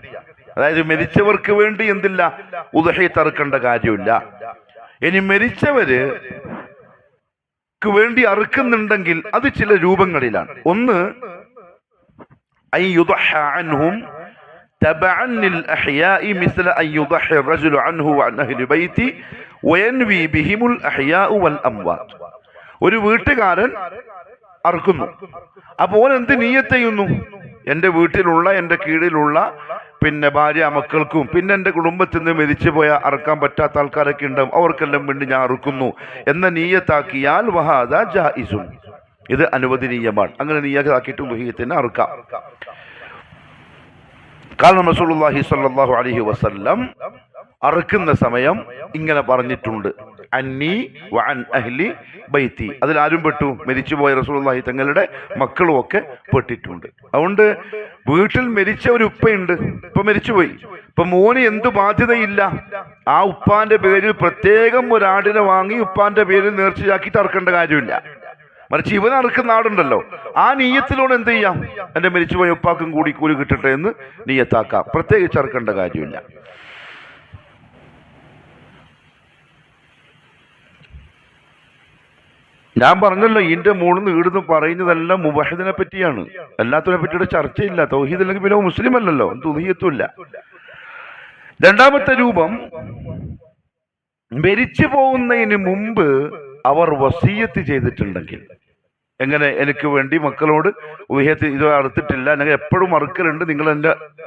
അതായത് മരിച്ചവർക്ക് വേണ്ടി എന്തില്ല, ഉദ്ഹിയ്യത്ത് അറുക്കേണ്ട കാര്യമില്ല. ഇനി മരിച്ചവര് വേണ്ടി അറുക്കുന്നുണ്ടെങ്കിൽ അത് ചില രൂപങ്ങളിലാണ്. ഒന്ന് അൻ യുദ്ഹ അൻഹും തബഅൻ ലിൽ അഹ്യാഇ മിസ്ല അൻ യുദ്ഹ الرجل عنه وعن اهل بيتي وينوي بهم الاحياء والاموات. ഒരു വീട്ടുകാരൻ അറുക്കുന്നു, അപ്പോൾ എന്ത് നിയ്യത്ത് ചെയ്യുന്നു? എൻ്റെ വീട്ടിലുള്ള എൻ്റെ കീഴിലുള്ള പിന്നെ ഭാര്യ മക്കൾക്കും പിന്നെ എൻ്റെ കുടുംബത്തിൽ നിന്ന് മരിച്ചു പോയ അറുക്കാൻ പറ്റാത്ത ആൾക്കാരൊക്കെ ഉണ്ടാവും, അവർക്കെല്ലാം വേണ്ടി ഞാൻ അറുക്കുന്നു എന്ന നിയ്യത്താക്കിയാൽ വഹാദ ജായിസുൻ, ഇത് അനുവദനീയമാണ്. അങ്ങനെ നിയ്യത്താക്കിയിട്ട് ഉളുഹിയ്യത്തിനെ അറുക്കാം. കാരണം റസൂലുള്ളാഹി സ്വല്ലല്ലാഹു അലൈഹി വസല്ലം അറുക്കുന്ന സമയം ഇങ്ങനെ പറഞ്ഞിട്ടുണ്ട്, അന്നി വഅൻ അഹ്ലി ബൈത്തി. അതിലാരും പെട്ടു? മരിച്ചുപോയ റസൂലുള്ളാഹി തങ്ങളുടെ മക്കളും ഒക്കെ പെട്ടിട്ടുണ്ട്. അതുകൊണ്ട് വീട്ടിൽ മരിച്ച ഒരു ഉപ്പയുണ്ട്, ഇപ്പൊ മരിച്ചുപോയി, ഇപ്പൊ മോന് എന്ത് ബാധ്യതയില്ല. ആ ഉപ്പാന്റെ പേരിൽ പ്രത്യേകം ഒരാടിനെ വാങ്ങി ഉപ്പാന്റെ പേരിൽ നേർച്ചയാക്കിയിട്ട് അറക്കേണ്ട കാര്യമില്ല. മറിച്ച് ഇവൻ അറുക്കുന്ന ആടുണ്ടല്ലോ, ആ നീയത്തിലൂടെ എന്ത് ചെയ്യാം, എന്റെ മരിച്ചുപോയ ഉപ്പാക്കും കൂടി കൂലി കിട്ടട്ടെ എന്ന് നീയത്താക്കാം. പ്രത്യേകിച്ച് അറക്കേണ്ട കാര്യമില്ല. ഞാൻ പറഞ്ഞല്ലോ, ഇതിന്റെ മുകളിൽ ഈടുന്ന് പറയുന്നതെല്ലാം മുവഹിദിനെ പറ്റിയാണ്, എല്ലാത്തിനെ പറ്റിയുടെ ചർച്ചയില്ല. തൗഹീദ് അല്ലെങ്കിൽ പിന്നെ മുസ്ലിം അല്ലല്ലോ, ഉളുഹിയ്യത്തുമില്ല. രണ്ടാമത്തെ രൂപം, മരിച്ചു പോകുന്നതിന് മുമ്പ് അവർ വസീയത്ത് ചെയ്തിട്ടുണ്ടെങ്കിൽ. എങ്ങനെ? എനിക്ക് വേണ്ടി മക്കളോട് ഉളുഹിയ്യത്ത് ഇത് അറുത്തിട്ടില്ല, ഞങ്ങൾ എപ്പോഴും അറുക്കലുണ്ട്,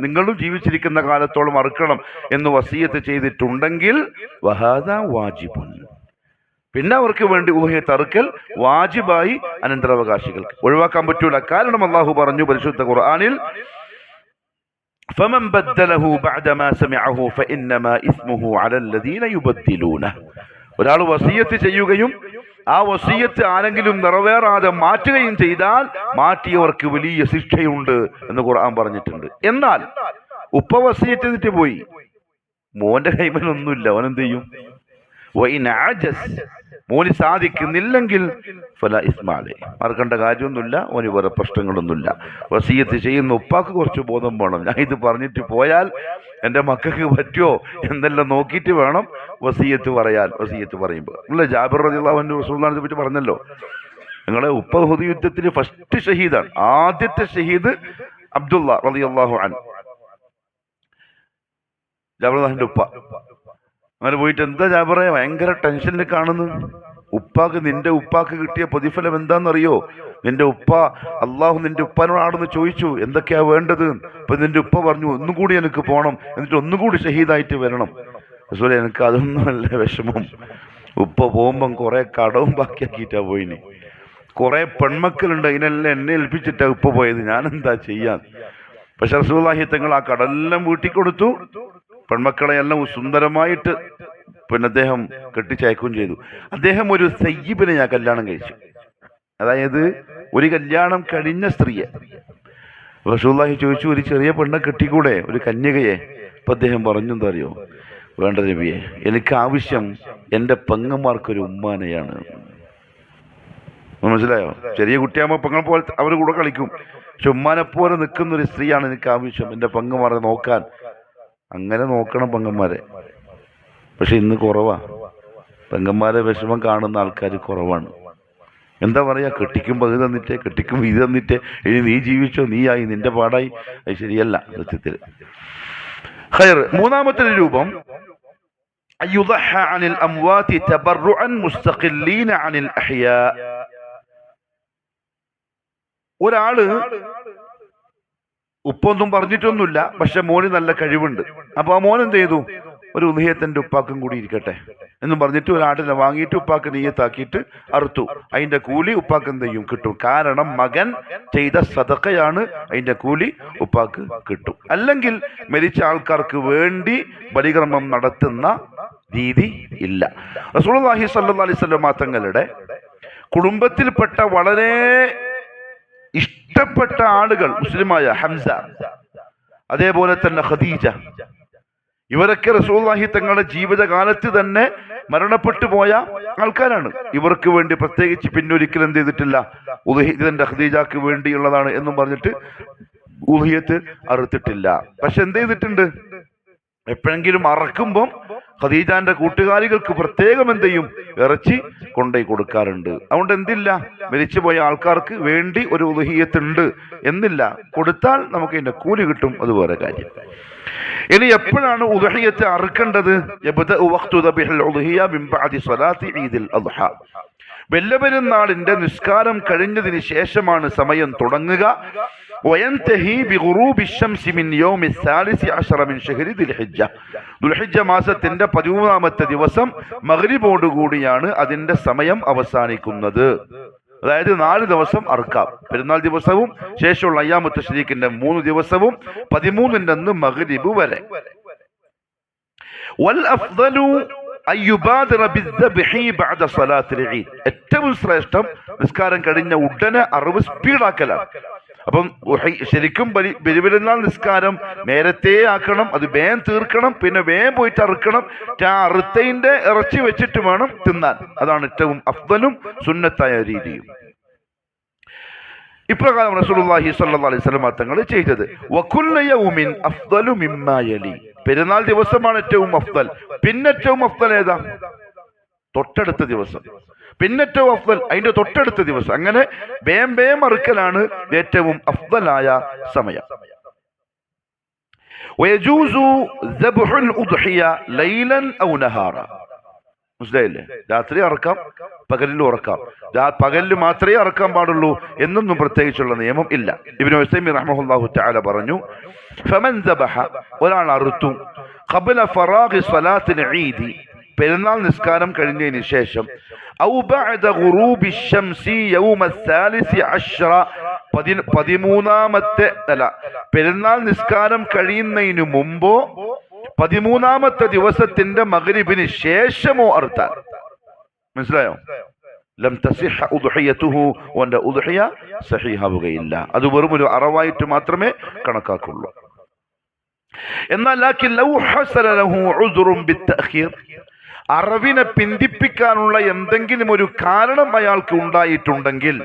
നിങ്ങളും ജീവിച്ചിരിക്കുന്ന കാലത്തോളം അറുക്കണം എന്ന് വസീയത്ത് ചെയ്തിട്ടുണ്ടെങ്കിൽ വഹാദ വാജിബുൻ, പിന്നെ അവർക്ക് വേണ്ടി ഉളുഹിയ്യത്ത് അറുക്കൽ വാജിബായി അനന്തരാവകാശികൾക്ക്. ഒഴിവാക്കാൻ പറ്റൂല. കാരണം അല്ലാഹു പറഞ്ഞു പരിശുദ്ധ ഖുർആനിൽ, ഫമൻ ബദ്ദലഹു ബഅദ മാ സമിഅഹു ഫഇന്നമാ ഇസ്മുഹു അലല്ലദീന യുബദ്ദിലൂന. ഒരാൾ വസിയത്ത് ചെയ്യുകയും ആ വസിയത്ത് ആരെങ്കിലും നിറവേറാതെ മാറ്റുകയും ചെയ്താൽ മാറ്റിയവർക്ക് വലിയ ശിക്ഷയുണ്ട് എന്ന് ഖുർആൻ പറഞ്ഞിട്ടുണ്ട്. എന്നാൽ ഉപ്പ വസിയത്ത് ചെയ്തിട്ട് പോയി, മോന്റെ കൈമലൊന്നുമില്ല, അവനെന്ത് ചെയ്യും? മോന് സാധിക്കുന്നില്ലെങ്കിൽ ഫലാ ഇസ്മ അലൈഹി, മറക്കേണ്ട കാര്യമൊന്നുമില്ല, ഓന് വേറെ പ്രശ്നങ്ങളൊന്നുമില്ല. വസിയത്ത് ചെയ്യുന്ന ഉപ്പാക്ക് കുറച്ച് ബോധം വേണം. ഞാൻ ഇത് പറഞ്ഞിട്ട് പോയാൽ എൻ്റെ മക്കൾക്ക് പറ്റുമോ എന്നെല്ലാം നോക്കിയിട്ട് വേണം വസിയത്ത് പറയാൻ. വസിയത്ത് പറയുമ്പോൾ അല്ല, ജാബിർ റളിയല്ലാഹു അൻഹു റസൂലുള്ളാഹിനെ പറ്റി പറഞ്ഞല്ലോ, നിങ്ങളെ ഉപ്പ ഉഹദ് യുദ്ധത്തിന് ഫസ്റ്റ് ഷഹീദാണ്. ആദ്യത്തെ ഷഹീദ് അബ്ദുള്ള റളിയല്ലാഹു അൻഹു, ജാബിർ ഉപ്പ. അങ്ങനെ പോയിട്ട്, എന്താ ജാബിറെ ഭയങ്കര ടെൻഷനിൽ കാണുന്നു? ഉപ്പാക്ക്, നിന്റെ ഉപ്പാക്ക് കിട്ടിയ പ്രതിഫലം എന്താണെന്നറിയോ? നിന്റെ ഉപ്പ, അള്ളാഹു നിന്റെ ഉപ്പാനോടാണെന്ന് ചോദിച്ചു, എന്തൊക്കെയാ വേണ്ടത്? അപ്പൊ നിന്റെ ഉപ്പ പറഞ്ഞു, ഒന്നും കൂടി എനിക്ക് പോകണം, എന്നിട്ട് ഒന്നുകൂടി ഷഹീദായിട്ട് വരണം. റസൂലേ, എനിക്ക് അതൊന്നുമല്ല വിഷമം. ഉപ്പ പോകുമ്പം കുറെ കടവും ബാക്കിയാക്കിയിട്ടാ പോയിന്, കുറെ പെൺമക്കളുണ്ട്, അതിനെല്ലാം എന്നെ ഏൽപ്പിച്ചിട്ടാ ഉപ്പ പോയത്, ഞാൻ എന്താ ചെയ്യാൻ? പക്ഷെ റസൂലുള്ളാഹി തങ്ങൾ ആ കടെല്ലാം വീട്ടിൽ കൊടുത്തു, പെൺമക്കളെ എല്ലാം സുന്ദരമായിട്ട് പിന്നെ അദ്ദേഹം കെട്ടിച്ചയക്കുകയും ചെയ്തു. അദ്ദേഹം ഒരു സയ്യിബിനെ ഞാൻ കല്യാണം കഴിച്ചു, അതായത് ഒരു കല്യാണം കഴിഞ്ഞ സ്ത്രീയെ. റസൂലുള്ളാഹി ചോദിച്ചു, ഒരു ചെറിയ പെണ്ണെ കെട്ടിക്കൂടെ, ഒരു കന്യകയെ? അപ്പൊ അദ്ദേഹം പറഞ്ഞു, എന്താ അറിയോ, വേണ്ട നബിയെ, എനിക്ക് ആവശ്യം എൻ്റെ പെങ്ങന്മാർക്കൊരു ഉമ്മാനെയാണ്. മനസ്സിലായോ? ചെറിയ കുട്ടിയാകുമ്പോൾ പെങ്ങൾ പോലെ അവർ കൂടെ കളിക്കും, പക്ഷെ ഉമ്മാനെ പോലെ നിൽക്കുന്ന ഒരു സ്ത്രീയാണ് എനിക്ക് ആവശ്യം, എൻ്റെ പെങ്ങന്മാരെ നോക്കാൻ. അങ്ങനെ നോക്കണം പെങ്ങന്മാരെ. പക്ഷെ ഇന്ന് കുറവാ, പെങ്ങന്മാരെ വിഷമം കാണുന്ന ആൾക്കാർ കുറവാണ്. എന്താ പറയാ, കെട്ടിക്കുമ്പോൾ അത് തന്നിട്ടേ, കെട്ടിക്കുമ്പോൾ ഇത് തന്നിട്ടേ, ഇനി നീ ജീവിച്ചോ, നീ ആയി, നിന്റെ പാടായി. അത് ശരിയല്ല സത്യത്തിൽ. ഖൈർ. മൂന്നാമത്തെ രൂപം, അയ്യുദഹ അനിൽ അംവാതി തബർറുഅൻ മുസ്തഖില്ലീന അനിൽ അഹ്യാ. ഒരാള് ഉപ്പൊന്നും പറഞ്ഞിട്ടൊന്നുമില്ല, പക്ഷെ മോന് നല്ല കഴിവുണ്ട്. അപ്പൊ ആ മോൻ എന്ത് ചെയ്തു, ഒരു ഉളുഹിയ്യത്തിന്റെ ഉപ്പാക്കും കൂടി ഇരിക്കട്ടെ എന്നും പറഞ്ഞിട്ട് ഒരാടിനെ വാങ്ങിയിട്ട് ഉപ്പാക്ക് നീയത്താക്കിയിട്ട് അറുത്തു. അതിന്റെ കൂലി ഉപ്പാക്ക് എന്ത് ചെയ്യും, കിട്ടും. കാരണം മകൻ ചെയ്ത സദഖയാണ്, അതിന്റെ കൂലി ഉപ്പാക്ക് കിട്ടും. അല്ലെങ്കിൽ മരിച്ച ആൾക്കാർക്ക് വേണ്ടി ബലികർമ്മം നടത്തുന്ന രീതി ഇല്ല. റസൂലുള്ളാഹി സ്വല്ലല്ലാഹു അലൈഹി വസല്ലം തങ്ങളുടെ കുടുംബത്തിൽപ്പെട്ട വളരെ ഇഷ്ടപ്പെട്ട ആളുകൾ മുസ്ലിമായ ഹംസ, അതേപോലെ തന്നെ ഖദീജ, ഇവരൊക്കെ റസൂലുള്ളാഹി തങ്ങളുടെ ജീവിതകാലത്ത് തന്നെ മരണപ്പെട്ടു പോയ ആൾക്കാരാണ്. ഇവർക്ക് വേണ്ടി പ്രത്യേകിച്ച് പിന്നൊരിക്കലും എന്ത് ചെയ്തിട്ടില്ല, ഉളുഹിയ്യത്ത് ഖദീജക്ക് വേണ്ടിയുള്ളതാണ് എന്നും പറഞ്ഞിട്ട് ഉളുഹിയ്യത്ത് അറുത്തിട്ടില്ല. പക്ഷെ എന്ത് ചെയ്തിട്ടുണ്ട്, എപ്പോഴെങ്കിലും അറക്കുമ്പം ഖദീജാന്റെ കൂട്ടുകാരികൾക്ക് പ്രത്യേകം എന്ത് ചെയ്യും, ഇറച്ചി കൊണ്ടുപോയി കൊടുക്കാറുണ്ട്. അതുകൊണ്ട് എന്തില്ല, മരിച്ചുപോയ ആൾക്കാർക്ക് വേണ്ടി ഒരു ഉളുഹിയ്യത്ത് ഉണ്ട് എന്നില്ല, കൊടുത്താൽ നമുക്ക് ഇതിന്റെ കൂലി കിട്ടും, അത് വേറെ കാര്യം. ഇനി എപ്പോഴാണ് ഉളുഹിയ്യത്ത് അറുക്കേണ്ടത്? വെല്ലപെരുന്നാളിന്റെ നിസ്കാരം കഴിഞ്ഞതിന് ശേഷമാണ് സമയം തുടങ്ങുക. ദുൽഹിജ്ജ മാസത്തിന്റെ 13ാമത്തെ ദിവസം മഗ്രിബോടുകൂടിയാണ് അതിന്റെ സമയം അവസാനിക്കുന്നത്. അതായത് 4 ദിവസം അറുക്കാം. പെരുന്നാൾ ദിവസവും ശേഷമുള്ള അയ്യാമു തശ്രീഖിന്റെ 3 ദിവസവും 13ന്റെ അന്ന് മഗ്രിബ് വരെ. വൽ അഫ്ദലു അയ്യുബാദിറ ബിദ്ദബ്ഹി ബഅദ സ്വലാത്തിൽ ഈദ്. ഏറ്റവും ശ്രേഷ്ഠം നിസ്കാരം കഴിഞ്ഞ ഉടനെ അറുവ് സ്പീഡാക്കലാണ്. അപ്പം ശരിക്കും ബലിപെരുന്നാൾ നിസ്കാരം നേരത്തെ ആക്കണം, അത് വേഗം തീർക്കണം, പിന്നെ വേഗം പോയിട്ട് അറുക്കണം. ആ അറുത്തതിന്റെ ഇറച്ചി വെച്ചിട്ട് വേണം തിന്നാൻ. അതാണ് ഏറ്റവും അഫ്ദലും സുന്നത്തായ രീതിയും. ഇപ്രകാരം റസൂലുള്ളാഹി സ്വല്ലല്ലാഹു അലൈഹി വസല്ലം തങ്ങൾ ചെയ്തത്. വകുല്ലു യൗമിൻ അഫ്ദലു മിമ്മാ യലി. പെരുന്നാൾ ദിവസമാണ് ഏറ്റവും അഫ്ദൽ. പിന്നെ ഏറ്റവും അഫ്ദൽ ഏതാ? തൊട്ടടുത്ത ദിവസം. പിന്നേറ്റവും അഫ്ദൽ അതിന്റെ തൊട്ടടുത്ത ദിവസം. അങ്ങനെ വേം അറുക്കലാണ് ഏറ്റവും അഫ്ദലായ സമയം. വയജൂസു ദബ്ഹുൽ ഉദ്ഹിയ ലൈലൻ ഔ നഹാറ. മനസ്സിലായില്ലേ? രാത്രി അറക്കാം, പകലിലും അറക്കാം. പകലിൽ മാത്രമേ അറക്കാൻ പാടുള്ളൂ എന്നൊന്നും പ്രത്യേകിച്ചുള്ള നിയമം ഇല്ല. ഇബ്നു ഉസൈമീൻ റഹ്മഹുല്ലാഹു തആല പറഞ്ഞു, ഫമൻ ദബഹ, ഒരാൾ അറുത്തു, ഖബ്ല ഫറാഗി സ്വലാത്തിൽ ഈദി, പെരുന്നാൾ നിസ്കാരം കഴിഞ്ഞതിന് ശേഷം, ഔ ബഅദ ഗുറൂബി ശംസി യൗമ സാലിസി അശ്റ, 13ാമത്തെ പെരുന്നാൾ നിസ്കാരം കഴിയുന്നതിന് മുമ്പോ 13ാമത്തെ ദിവസത്തിന്റെ മഗ്രിബിന് ശേഷമോ അറുത്താൽ, മനസ്സിലായോ? ലം തസിഹ ഉദ്ഹിയതുഹു, ഓന്റെ ഉദ്ഹിയ സഹീഹാവുകയില്ല. അത് വെറും ഒരു അറവായിട്ട് മാത്രമേ കണക്കാക്കുള്ളൂ. എന്നാൽ ലാകിൻ ലൗ ഹസല ലഹു ഉസ്റുൻ ബിത്തഅഖീർ, അറവിനെ പിന്തിപ്പിക്കാനുള്ള എന്തെങ്കിലും ഒരു കാരണം അയാൾക്ക് ഉണ്ടായിട്ടുണ്ടെങ്കിൽ,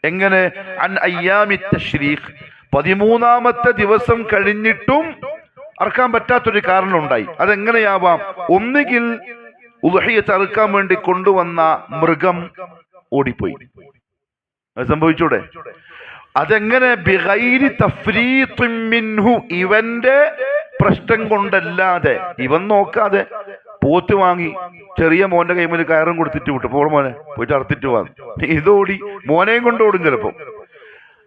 എങ്ങനെ? അൻ അയ്യാമി തശ്രീഖ്, 13ാമത്തെ ദിവസം കഴിഞ്ഞിട്ടും അറുക്കാൻ പറ്റാത്തൊരു കാരണം ഉണ്ടായി. അതെങ്ങനെയാവാം? ഒന്നുകിൽ ഉദ്ഹിയത്ത് അറുക്കാൻ വേണ്ടി കൊണ്ടുവന്ന മൃഗം ഓടിപ്പോയി. അത് സംഭവിച്ചൂടെ? അതെങ്ങനെ? ബിഗൈരി തഫ്രീത്തിൻ മിൻഹു, ഇവന്റെ പ്രശ്നം കൊണ്ടല്ലാതെ, ഇവൻ നോക്കാതെ പോത്ത് വാങ്ങി ചെറിയ മോന്റെ കൈമേൽ കയറും കൊടുത്തിട്ട് വിട്ടു, പോൾ മോനെ പോയിട്ട് അറുത്തിട്ട് വാങ്ങി, ഇതോടി മോനെയും കൊണ്ട് ഓടും ചിലപ്പോ.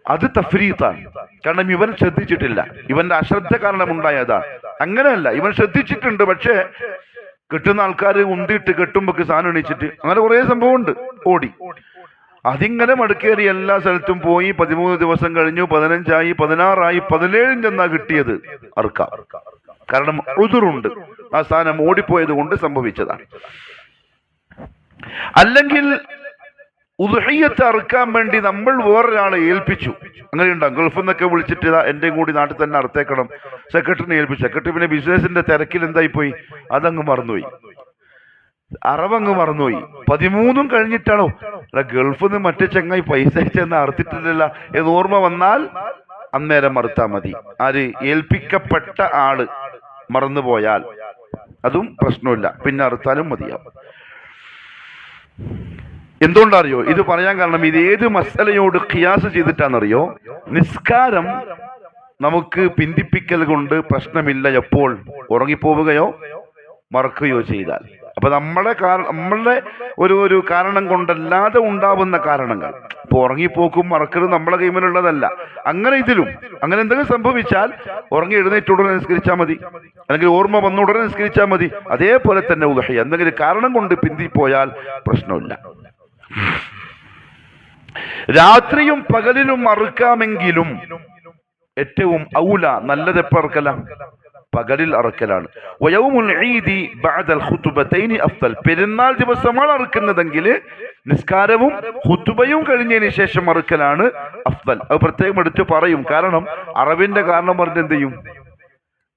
അത് തഫ്രീത്താണ്. കാരണം ഇവൻ ശ്രദ്ധിച്ചിട്ടില്ല, ഇവന്റെ അശ്രദ്ധ കാരണം ഉണ്ടായതാണ്. അങ്ങനെയല്ല, ഇവൻ ശ്രദ്ധിച്ചിട്ടുണ്ട്, പക്ഷേ കെട്ടുന്ന ആൾക്കാർ ഉന്തിയിട്ട് കെട്ടുമ്പോ സാധനം എണീച്ചിട്ട് അങ്ങനെ കുറെ സംഭവം ഉണ്ട്, ഓടി. അതിങ്ങനെ മടക്കേറി എല്ലാ സ്ഥലത്തും പോയി. 13 ദിവസം കഴിഞ്ഞു, 15ആയി, 16ആയി, 17 എന്നാ കിട്ടിയത്. അറുക്കാം. കാരണം ഉദുറുണ്ട്, ആ സാധനം ഓടിപ്പോയത് കൊണ്ട് സംഭവിച്ചതാണ്. അല്ലെങ്കിൽ ഉദ്ഹിയത്ത് അറുക്കാൻ വേണ്ടി നമ്മൾ വേറൊരാളെ ഏൽപ്പിച്ചു. അങ്ങനെയുണ്ടാകും. ഗൾഫിൽ നിന്നൊക്കെ വിളിച്ചിട്ട് എന്റെയും കൂടി നാട്ടിൽ തന്നെ അറുത്തേക്കണം, സെക്രട്ടറിനെ ഏൽപ്പിച്ചു. സെക്രട്ടറി പിന്നെ ബിസിനസിന്റെ തിരക്കിൽ എന്തായിപ്പോയി, അതങ്ങ് മറന്നുപോയി, അറവങ്ങ് മറന്നുപോയി. 13 കഴിഞ്ഞിട്ടാണോ ഗൾഫിൽ നിന്ന് മറ്റേ ചങ്ങായി പൈസ അയച്ചെന്ന് അറുത്തിട്ടില്ല എന്ന് ഓർമ്മ വന്നാൽ അന്നേരം മറുത്താൽ മതി. ആര്? ഏൽപ്പിക്കപ്പെട്ട ആള് മറന്നുപോയാൽ അതും പ്രശ്നമില്ല, പിന്നെ അറുത്താലും മതിയാവും. എന്തുകൊണ്ടറിയോ ഇത് പറയാൻ കാരണം? ഇത് ഏത് മസലയോട് ഖിയാസ് ചെയ്തിട്ടാണെന്നറിയോ? നിസ്കാരം നമുക്ക് പിന്തിപ്പിക്കൽ കൊണ്ട് പ്രശ്നമില്ല എപ്പോൾ? ഉറങ്ങിപ്പോവുകയോ മറക്കുകയോ ചെയ്താൽ. അപ്പൊ നമ്മളുടെ ഒരു കാരണം കൊണ്ടല്ലാതെ ഉണ്ടാവുന്ന കാരണങ്ങൾ, ഇപ്പൊ ഉറങ്ങിപ്പോക്കും മറക്കലും നമ്മളെ കൈമേലുള്ളതല്ല. അങ്ങനെ ഇതിലും അങ്ങനെ എന്തെങ്കിലും സംഭവിച്ചാൽ ഉറങ്ങി എഴുന്നേറ്റ് ഉടനെ നിസ്കരിച്ചാൽ മതി, അല്ലെങ്കിൽ ഓർമ്മ വന്ന ഉടനെ നിസ്കരിച്ചാൽ മതി. അതേപോലെ തന്നെ ഉദ്ഹിയ എന്തെങ്കിലും കാരണം കൊണ്ട് പിന്തിപ്പോയാൽ പ്രശ്നമില്ല. രാത്രിയും പകലിലും അറുക്കാമെങ്കിലും ഏറ്റവും ഔല, നല്ലത് എപ്പോൾ അറുക്കലാം? പകലിൽ അറുക്കലാണ്. വയൗമുൽ ഈദി ബഅദൽ ഖുതുബതൈനി അഫ്ദൽ, പെരുന്നാൾ ദിവസമാണ് അറുക്കുന്നതെങ്കിൽ നിസ്കാരവും ഖുതുബയും കഴിഞ്ഞതിന് ശേഷം അറുക്കലാണ് അഫ്ദൽ. അത് പ്രത്യേകം എടുത്ത് പറയും. കാരണം അറവിന്റെ കാരണം പറഞ്ഞ് എന്ത് ചെയ്യും?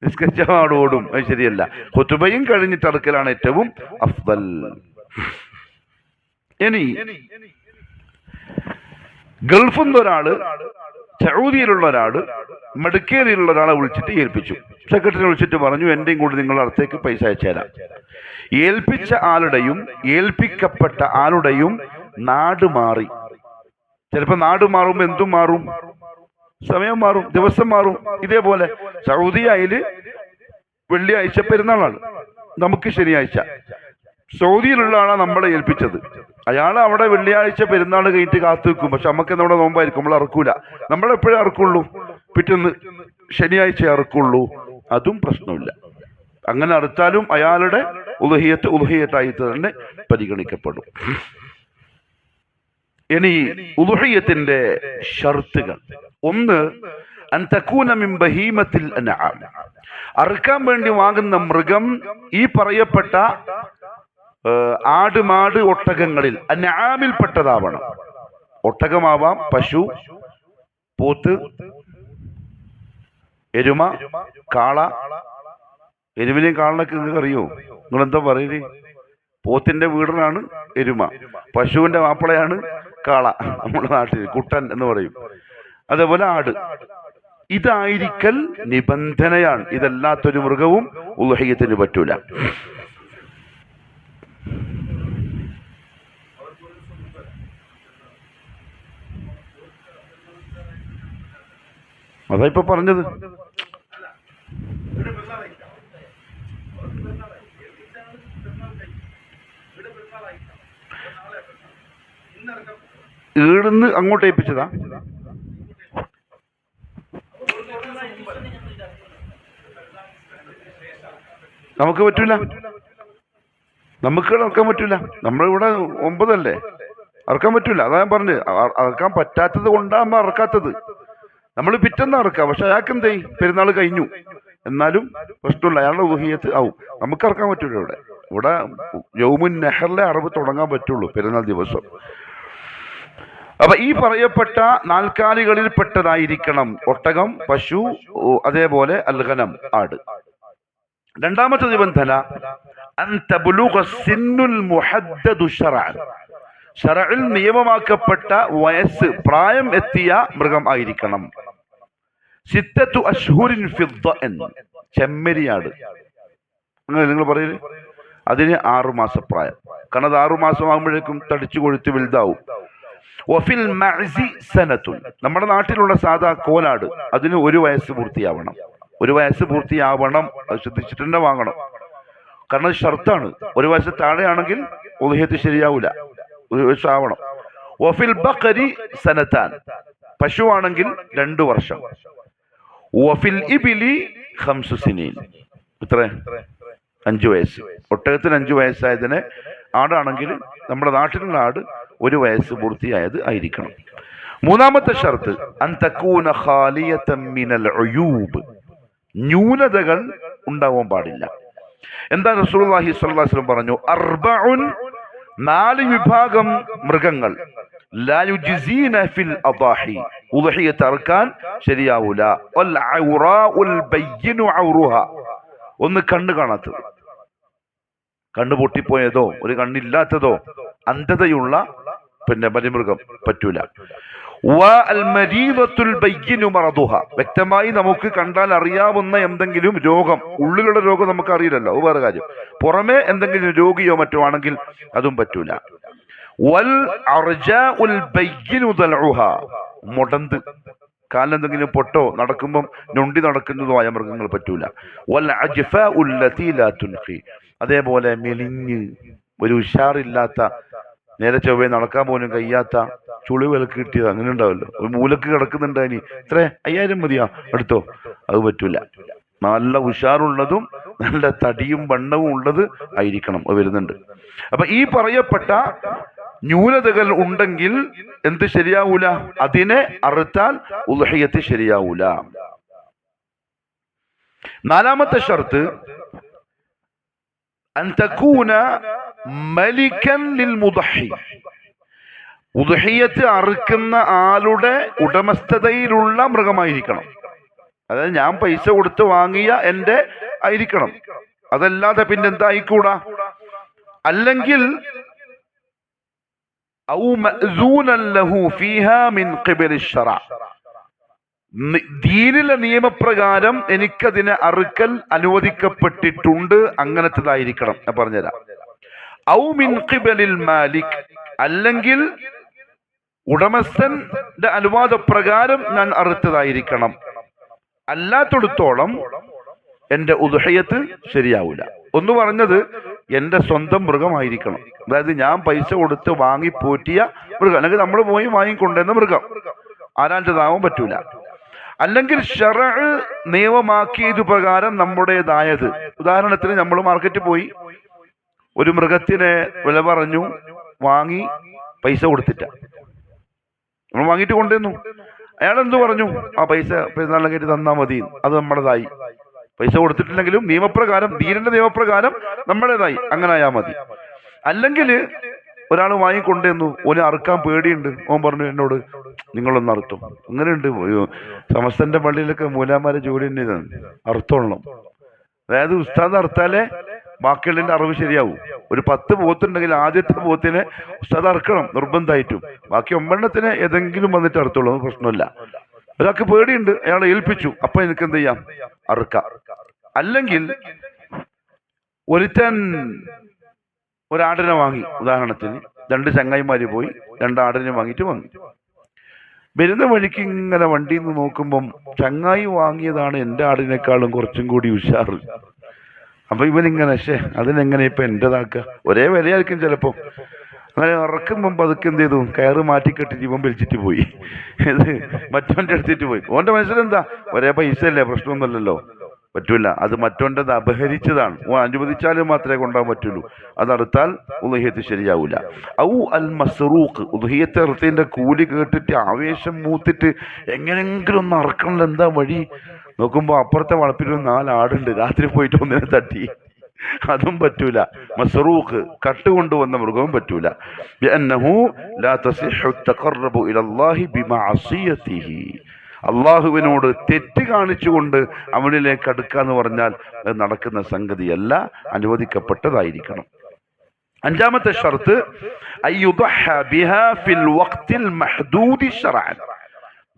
നിസ്കരിച്ചാട് ഓടും. അത് ശരിയല്ല. ഖുതുബയും കഴിഞ്ഞിട്ട് അറുക്കലാണ് ഏറ്റവും അഫ്ദൽ. ഇനി ഗൾഫിൽ നിന്ന് ഒരാള്, സൗദിയിലുള്ള ഒരാള്, മടക്കേരിയിലുള്ള ഒരാളെ വിളിച്ചിട്ട് ഏൽപ്പിച്ചു. സെക്രട്ടറി വിളിച്ചിട്ട് പറഞ്ഞു, എന്റെയും കൂടി നിങ്ങളുടെ അടുത്തേക്ക് പൈസ അയച്ചുതരാം. ഏൽപ്പിച്ച ആളുടെയും ഏൽപ്പിക്കപ്പെട്ട ആളുടെയും നാട് മാറി. ചിലപ്പോ നാട് മാറുമ്പോ എന്തും മാറും, സമയം മാറും, ദിവസം മാറും. ഇതേപോലെ സൗദിയയില് വെള്ളിയാഴ്ച പെരുന്നാളാണ്, നമുക്ക് ശനിയാഴ്ച. സൗദിയിലുള്ള ആളാണ് നമ്മളെ ഏൽപ്പിച്ചത്. അയാൾ അവിടെ വെള്ളിയാഴ്ച പെരുന്നാൾ കഴിഞ്ഞിട്ട് കാത്തു വെക്കും. പക്ഷെ നമുക്ക് നമ്മുടെ നോമ്പായിരിക്കും, നമ്മൾ അറക്കൂല. നമ്മളെപ്പോഴേ അറക്കുള്ളൂ, പിറ്റേന്ന് ശനിയാഴ്ച അറക്കുള്ളൂ. അതും പ്രശ്നമില്ല. അങ്ങനെ അറുത്താലും അയാളുടെ ഉദ്ഹിയത്തായി തന്നെ പരിഗണിക്കപ്പെടും. ഇനി ഉളുഹിയത്തിന്റെ ഷർത്തുകൾ. ഒന്ന്, അൻ തകൂന മിൻ ബഹീമത്തിൽ അൻആം. അറുക്കാൻ വേണ്ടി വാങ്ങുന്ന മൃഗം ഈ പറയപ്പെട്ട ആട്, മാട്, ഒട്ടകങ്ങളിൽ അൻആമിൽപ്പെട്ടതാവണം. ഒട്ടകമാവാം, പശു, പോത്ത്, എരുമ, കാള. എരുവിനെയും കാളിനൊക്കെ നിങ്ങൾക്ക് അറിയോ? നിങ്ങളെന്താ പറയല്? പോത്തിന്റെ വീടിനാണ് എരുമ, പശുവിന്റെ മാപ്പിളയാണ് കാള, നമ്മുടെ നാട്ടിൽ കുട്ടൻ എന്ന് പറയും. അതേപോലെ ആട്. ഇതായിരിക്കൽ നിബന്ധനയാണ്. ഇതല്ലാത്തൊരു മൃഗവും ഉളുഹിയത്തിന് പറ്റൂല. അതാ ഇപ്പൊ പറഞ്ഞത്. ഈടുന്ന് അങ്ങോട്ട് ഏൽപ്പിച്ചതാ. നമുക്ക് പറ്റൂല, നമുക്ക് ഇറക്കാൻ പറ്റൂല. നമ്മളിവിടെ 9 അല്ലേ, ഇറക്കാൻ പറ്റൂല. അതാ ഞാൻ പറഞ്ഞു, ഇറക്കാൻ പറ്റാത്തത് കൊണ്ടാകുമ്പോ ഇറക്കാത്തത്. നമ്മൾ പിറ്റെന്ന് ഇറക്കാം. പക്ഷെ അയാൾക്ക് എന്തേ, പെരുന്നാൾ കഴിഞ്ഞു, എന്നാലും പ്രശ്നമില്ല, അയാളുടെ ഉളുഹിയത്ത് ആവും. നമുക്ക് ഇറക്കാൻ പറ്റൂല. ഇവിടെ യൗമുൻ നെഹറിലെ അറബ് തുടങ്ങാൻ പറ്റുള്ളൂ, പെരുന്നാൾ ദിവസം. അപ്പൊ ഈ പറയപ്പെട്ട നാൽക്കാലികളിൽ പെട്ടതായിരിക്കണം ഒട്ടകം, പശു, അതേപോലെ അൽഗനം, ആട്. രണ്ടാമത്തെ നിബന്ധന, അൻ തബ്ലുഗ സിന്നുൽ മുഹദ്ദദു ശറഅൻ. ശറഇൽ നിയമമാക്കപ്പെട്ട വയസ്സ്, പ്രായം എത്തിയ മൃഗം ആയിരിക്കണം. സിത്തത്തു അശ്ഹുരിൻ ഫിദ്ദഅൻ. ചെമ്മരിയാട്, അങ്ങനെ നിങ്ങൾ പറയല്, അതിന് 6 മാസപ്രായം. കാരണം അത് 6 മാസമാകുമ്പോഴേക്കും തടിച്ചു കൊഴുത്ത് വലുതാവും. വഫിൽ മഅസി സനത്തുൻ. നമ്മുടെ നാട്ടിലുള്ള സാധാ കോലാട്, അതിന് 1 വയസ്സ് പൂർത്തിയാവണം. 1 വയസ്സ് പൂർത്തിയാവണം. അത് ശ്രദ്ധിച്ചിട്ട് തന്നെ വാങ്ങണം. കാരണം അത് ഷർത്താണ്. 1 വയസ്സ് താഴെയാണെങ്കിൽ ഉളുഹിയത്ത് ശരിയാവൂല, 1 വയസ്സാവണം. വഫിൽ ബഖരി സനത്താൻ. പശുവാണെങ്കിൽ 2 വർഷം. വഫിൽ ഇബിലി 5 സിനീൻ. ഇത്ര 5 വയസ്സ്. ഒട്ടകത്തിന് 5 വയസ്സായതിന്, ആടാണെങ്കിൽ നമ്മുടെ നാട്ടിലുള്ള ആട് 1 വയസ്സ് പൂർത്തിയായത് ആയിരിക്കണം. മൂന്നാമത്തെ ഷർത്ത്, അൻ തകൂന ഖാലിയതൻ മിനൽ ഉയൂബ്. ന്യൂനതകൾ ഉണ്ടാവാൻ പാടില്ല. എന്താ റസൂലുള്ളാഹി സ്വല്ലല്ലാഹു അലൈഹി വസല്ലം പറഞ്ഞു, അർബഉൻ, 4 വിഭാഗം മൃഗങ്ങൾ, ലാ യുജ്സീന ഫിൽ അദാഹി, ഉദ്ഹിയത്ത് അർക്കാൻ ശരിയാവൂല. വൽ ഔറാഉൽ ബയ്യിനു ഔറുഹ. ഒന്ന്, കണ്ണ് കാണാത്തത്, കണ്ണ് പൊട്ടിപ്പോയതോ, ഒരു കണ്ണില്ലാത്തതോ, അന്ധതയുള്ള ബലിമൃഗം പറ്റൂല. വ്യക്തമായി നമുക്ക് കണ്ടാൽ അറിയാവുന്ന എന്തെങ്കിലും രോഗം, ഉള്ളിലുള്ള രോഗം നമുക്ക് അറിയില്ലല്ലോ, അത് വേറെ കാര്യം. പുറമെ എന്തെങ്കിലും രോഗിയോ മറ്റോ ആണെങ്കിൽ അതും പറ്റൂല. വൽ അർജാഉൽ ബയ്യിനു ദൽഉഹ. മുടന്ത്, കാലെന്തെങ്കിലും പൊട്ടോ, നടക്കുമ്പം ഞൊണ്ടി നടക്കുന്നതോ ആയ മൃഗങ്ങൾ പറ്റൂല. വൽ അജ്ഫാഉൽ ലതീ ലാ തുൻഖി. അതേപോലെ മെലിഞ്ഞ്, ഒരു ഉഷാറില്ലാത്ത, നേരെ ചൊവ്വേ നടക്കാൻ പോലും കഴിയാത്ത, ചുളിവിലക്ക് കിട്ടിയത്, അങ്ങനെ ഉണ്ടാവല്ലോ, ഒരു മൂലക്ക് കിടക്കുന്നുണ്ട്, ഇനി ഇത്ര 5000 മതിയാ, എടുത്തോ, അത് പറ്റൂല. നല്ല ഉഷാറുള്ളതും നല്ല തടിയും വണ്ണവും ഉള്ളത് ആയിരിക്കണം അത് വരുന്നുണ്ട്. അപ്പൊ ഈ പറയപ്പെട്ട ന്യൂനതകൾ ഉണ്ടെങ്കിൽ എന്ത് ശരിയാവൂല? അതിനെ അറുത്താൽ ഉദ്ഹിയത്ത് ശരിയാവൂല. നാലാമത്തെ ഷർത്ത്, അൻ തകൂന മലികൻ ലിൽ മുദഹി. ഉദ്ഹിയത്ത് അറുക്കുന്ന ആളുടെ ഉടമസ്ഥതയിലുള്ള മൃഗമായിരിക്കണം. അതായത് ഞാൻ പൈസ കൊടുത്ത് വാങ്ങിയ എന്റെ ആയിരിക്കണം. അതല്ലാതെ പിന്നെന്തായിക്കൂടാ? അല്ലെങ്കിൽ ഔ മഅ്സൂനൻ ലഹു ഫീഹാ മിൻ ഖിബലി ശറഅ. ദീനിലെ നിയമപ്രകാരം എനിക്കതിനെ അറുക്കൽ അനുവദിക്കപ്പെട്ടിട്ടുണ്ട്, അങ്ങനത്തതായിരിക്കണം. ഞാൻ പറഞ്ഞുതരാം. ഔ മിൻ ഖിബലിൽ മാലിക്. അല്ലെങ്കിൽ ഉടമസ്ഥന്റെ അനുവാദപ്രകാരം ഞാൻ അറുത്തതായിരിക്കണം. അല്ലാത്തടത്തോളം എന്റെ ഉദ്ഹിയത്ത് ശരിയാവൂല. ഒന്ന് പറഞ്ഞത് എന്റെ സ്വന്തം മൃഗമായിരിക്കണം. അതായത് ഞാൻ പൈസ കൊടുത്ത് വാങ്ങി പോറ്റിയ മൃഗം, അല്ലെങ്കിൽ നമ്മൾ പോയി വാങ്ങിക്കൊണ്ടുവന്ന മൃഗം, ആരാൻ്റെതാവാൻ പറ്റൂല. അല്ലെങ്കിൽ ശറഅ് നിയമമാക്കിയത് പ്രകാരം നമ്മുടേതായത്. ഉദാഹരണത്തിന് നമ്മൾ മാർക്കറ്റിൽ പോയി ഒരു മൃഗത്തിനെ വില പറഞ്ഞു വാങ്ങി, പൈസ കൊടുത്തിട്ട, നമ്മൾ വാങ്ങിയിട്ട് കൊണ്ടുവന്നു. അയാൾ എന്തു പറഞ്ഞു? ആ പൈസ പെരുന്നാളിനെ കയറ്റി തന്നാൽ മതി, അത് നമ്മുടേതായി. പൈസ കൊടുത്തിട്ടില്ലെങ്കിലും നിയമപ്രകാരം, ദീനിന്റെ നിയമപ്രകാരം നമ്മുടേതായി, അങ്ങനെ ആയാൽ മതി. അല്ലെങ്കിൽ ഒരാൾ വാങ്ങിക്കൊണ്ടുവന്നു, ഓന് അറുക്കാൻ പേടിയുണ്ട്, ഓൻ പറഞ്ഞു എന്നോട് നിങ്ങളൊന്ന് അറുത്തും. അങ്ങനെയുണ്ട്. സമസ്തന്റെ പള്ളിയിലൊക്കെ മൂലാമാരെ ജോലി തന്നെ ഇതാണ്, അറുത്തോളണം. അതായത് ഉസ്താദ് അറുത്താലേ ബാക്കിയുള്ളതിന്റെ അറിവ് ശരിയാവും. ഒരു 10 പോത്തുണ്ടെങ്കിൽ ആദ്യത്തെ പോത്തിനെ ഉസ്താദ് അറുക്കണം നിർബന്ധമായിട്ടും. ബാക്കി 9 ഏതെങ്കിലും വന്നിട്ട് അറുത്തോളൂ, പ്രശ്നമില്ല. ഒരാൾക്ക് പേടിയുണ്ട്, അയാളെ ഏൽപ്പിച്ചു, അപ്പൊ എനിക്ക് എന്ത് ചെയ്യാം? അറുക്കാം. അല്ലെങ്കിൽ ഒരുത്തൻ ഒരാടിനെ വാങ്ങി, ഉദാഹരണത്തിന് 2 ചങ്ങായിമാര് പോയി 2 ആടിനെ വാങ്ങിയിട്ട് വന്നു. വരുന്ന വഴിക്ക് ഇങ്ങനെ വണ്ടിയിൽ നിന്ന് നോക്കുമ്പം ചങ്ങായി വാങ്ങിയതാണ് എൻ്റെ ആടിനേക്കാളും കുറച്ചും കൂടി ഉഷാറ്. അപ്പൊ ഇവനിങ്ങനെ അതിനെങ്ങനെ ഇപ്പൊ എന്റേതാക്കുക? ഒരേ വിലയായിരിക്കും ചിലപ്പോ. അങ്ങനെ ഇറക്കുമ്പം പതുക്കെ എന്ത് ചെയ്തു? കയറ് മാറ്റിക്കെട്ടിട്ട് ഇവൻ വലിച്ചിട്ട് പോയി, ഇത് മറ്റവന്റെ എടുത്തിട്ട് പോയി. ഓന്റെ മനസ്സിലെന്താ? ഒരേ പൈസ അല്ലേ, പ്രശ്നമൊന്നുമല്ലല്ലോ. പറ്റൂല, അത് മറ്റോൻ്റെത് അപഹരിച്ചതാണ്. ഓ അനുവദിച്ചാലും മാത്രമേ കൊണ്ടുപോകാൻ പറ്റുള്ളൂ. അതറുത്താൽ ഉളുഹിയത്ത് ശരിയാവൂല. ഔ അൽ മസ്റൂഖ്, ഉളുഹിയത്ത് അറുത്തതിന്റെ കൂലി കേട്ടിട്ട് ആവേശം മൂത്തിട്ട് എങ്ങനെങ്കിലും ഒന്ന് അറക്കണല്ലോ, എന്താ വഴി നോക്കുമ്പോ അപ്പുറത്തെ വളപ്പിൽ 4 ആടുണ്ട്, രാത്രി പോയിട്ട് ഒന്നിനെ തട്ടി, അതും പറ്റൂല. മസ്റൂഖ്, കട്ടുകൊണ്ടുവന്ന മൃഗവും പറ്റൂല. അള്ളാഹുവിനോട് തെറ്റ് കാണിച്ചുകൊണ്ട് അവനിലേക്ക് അടുക്കാന്ന് പറഞ്ഞാൽ അത് നടക്കുന്ന സംഗതിയല്ല, അനുവദിക്കപ്പെട്ടതായിരിക്കണം. 5ാമത്തെ ഷർത്ത്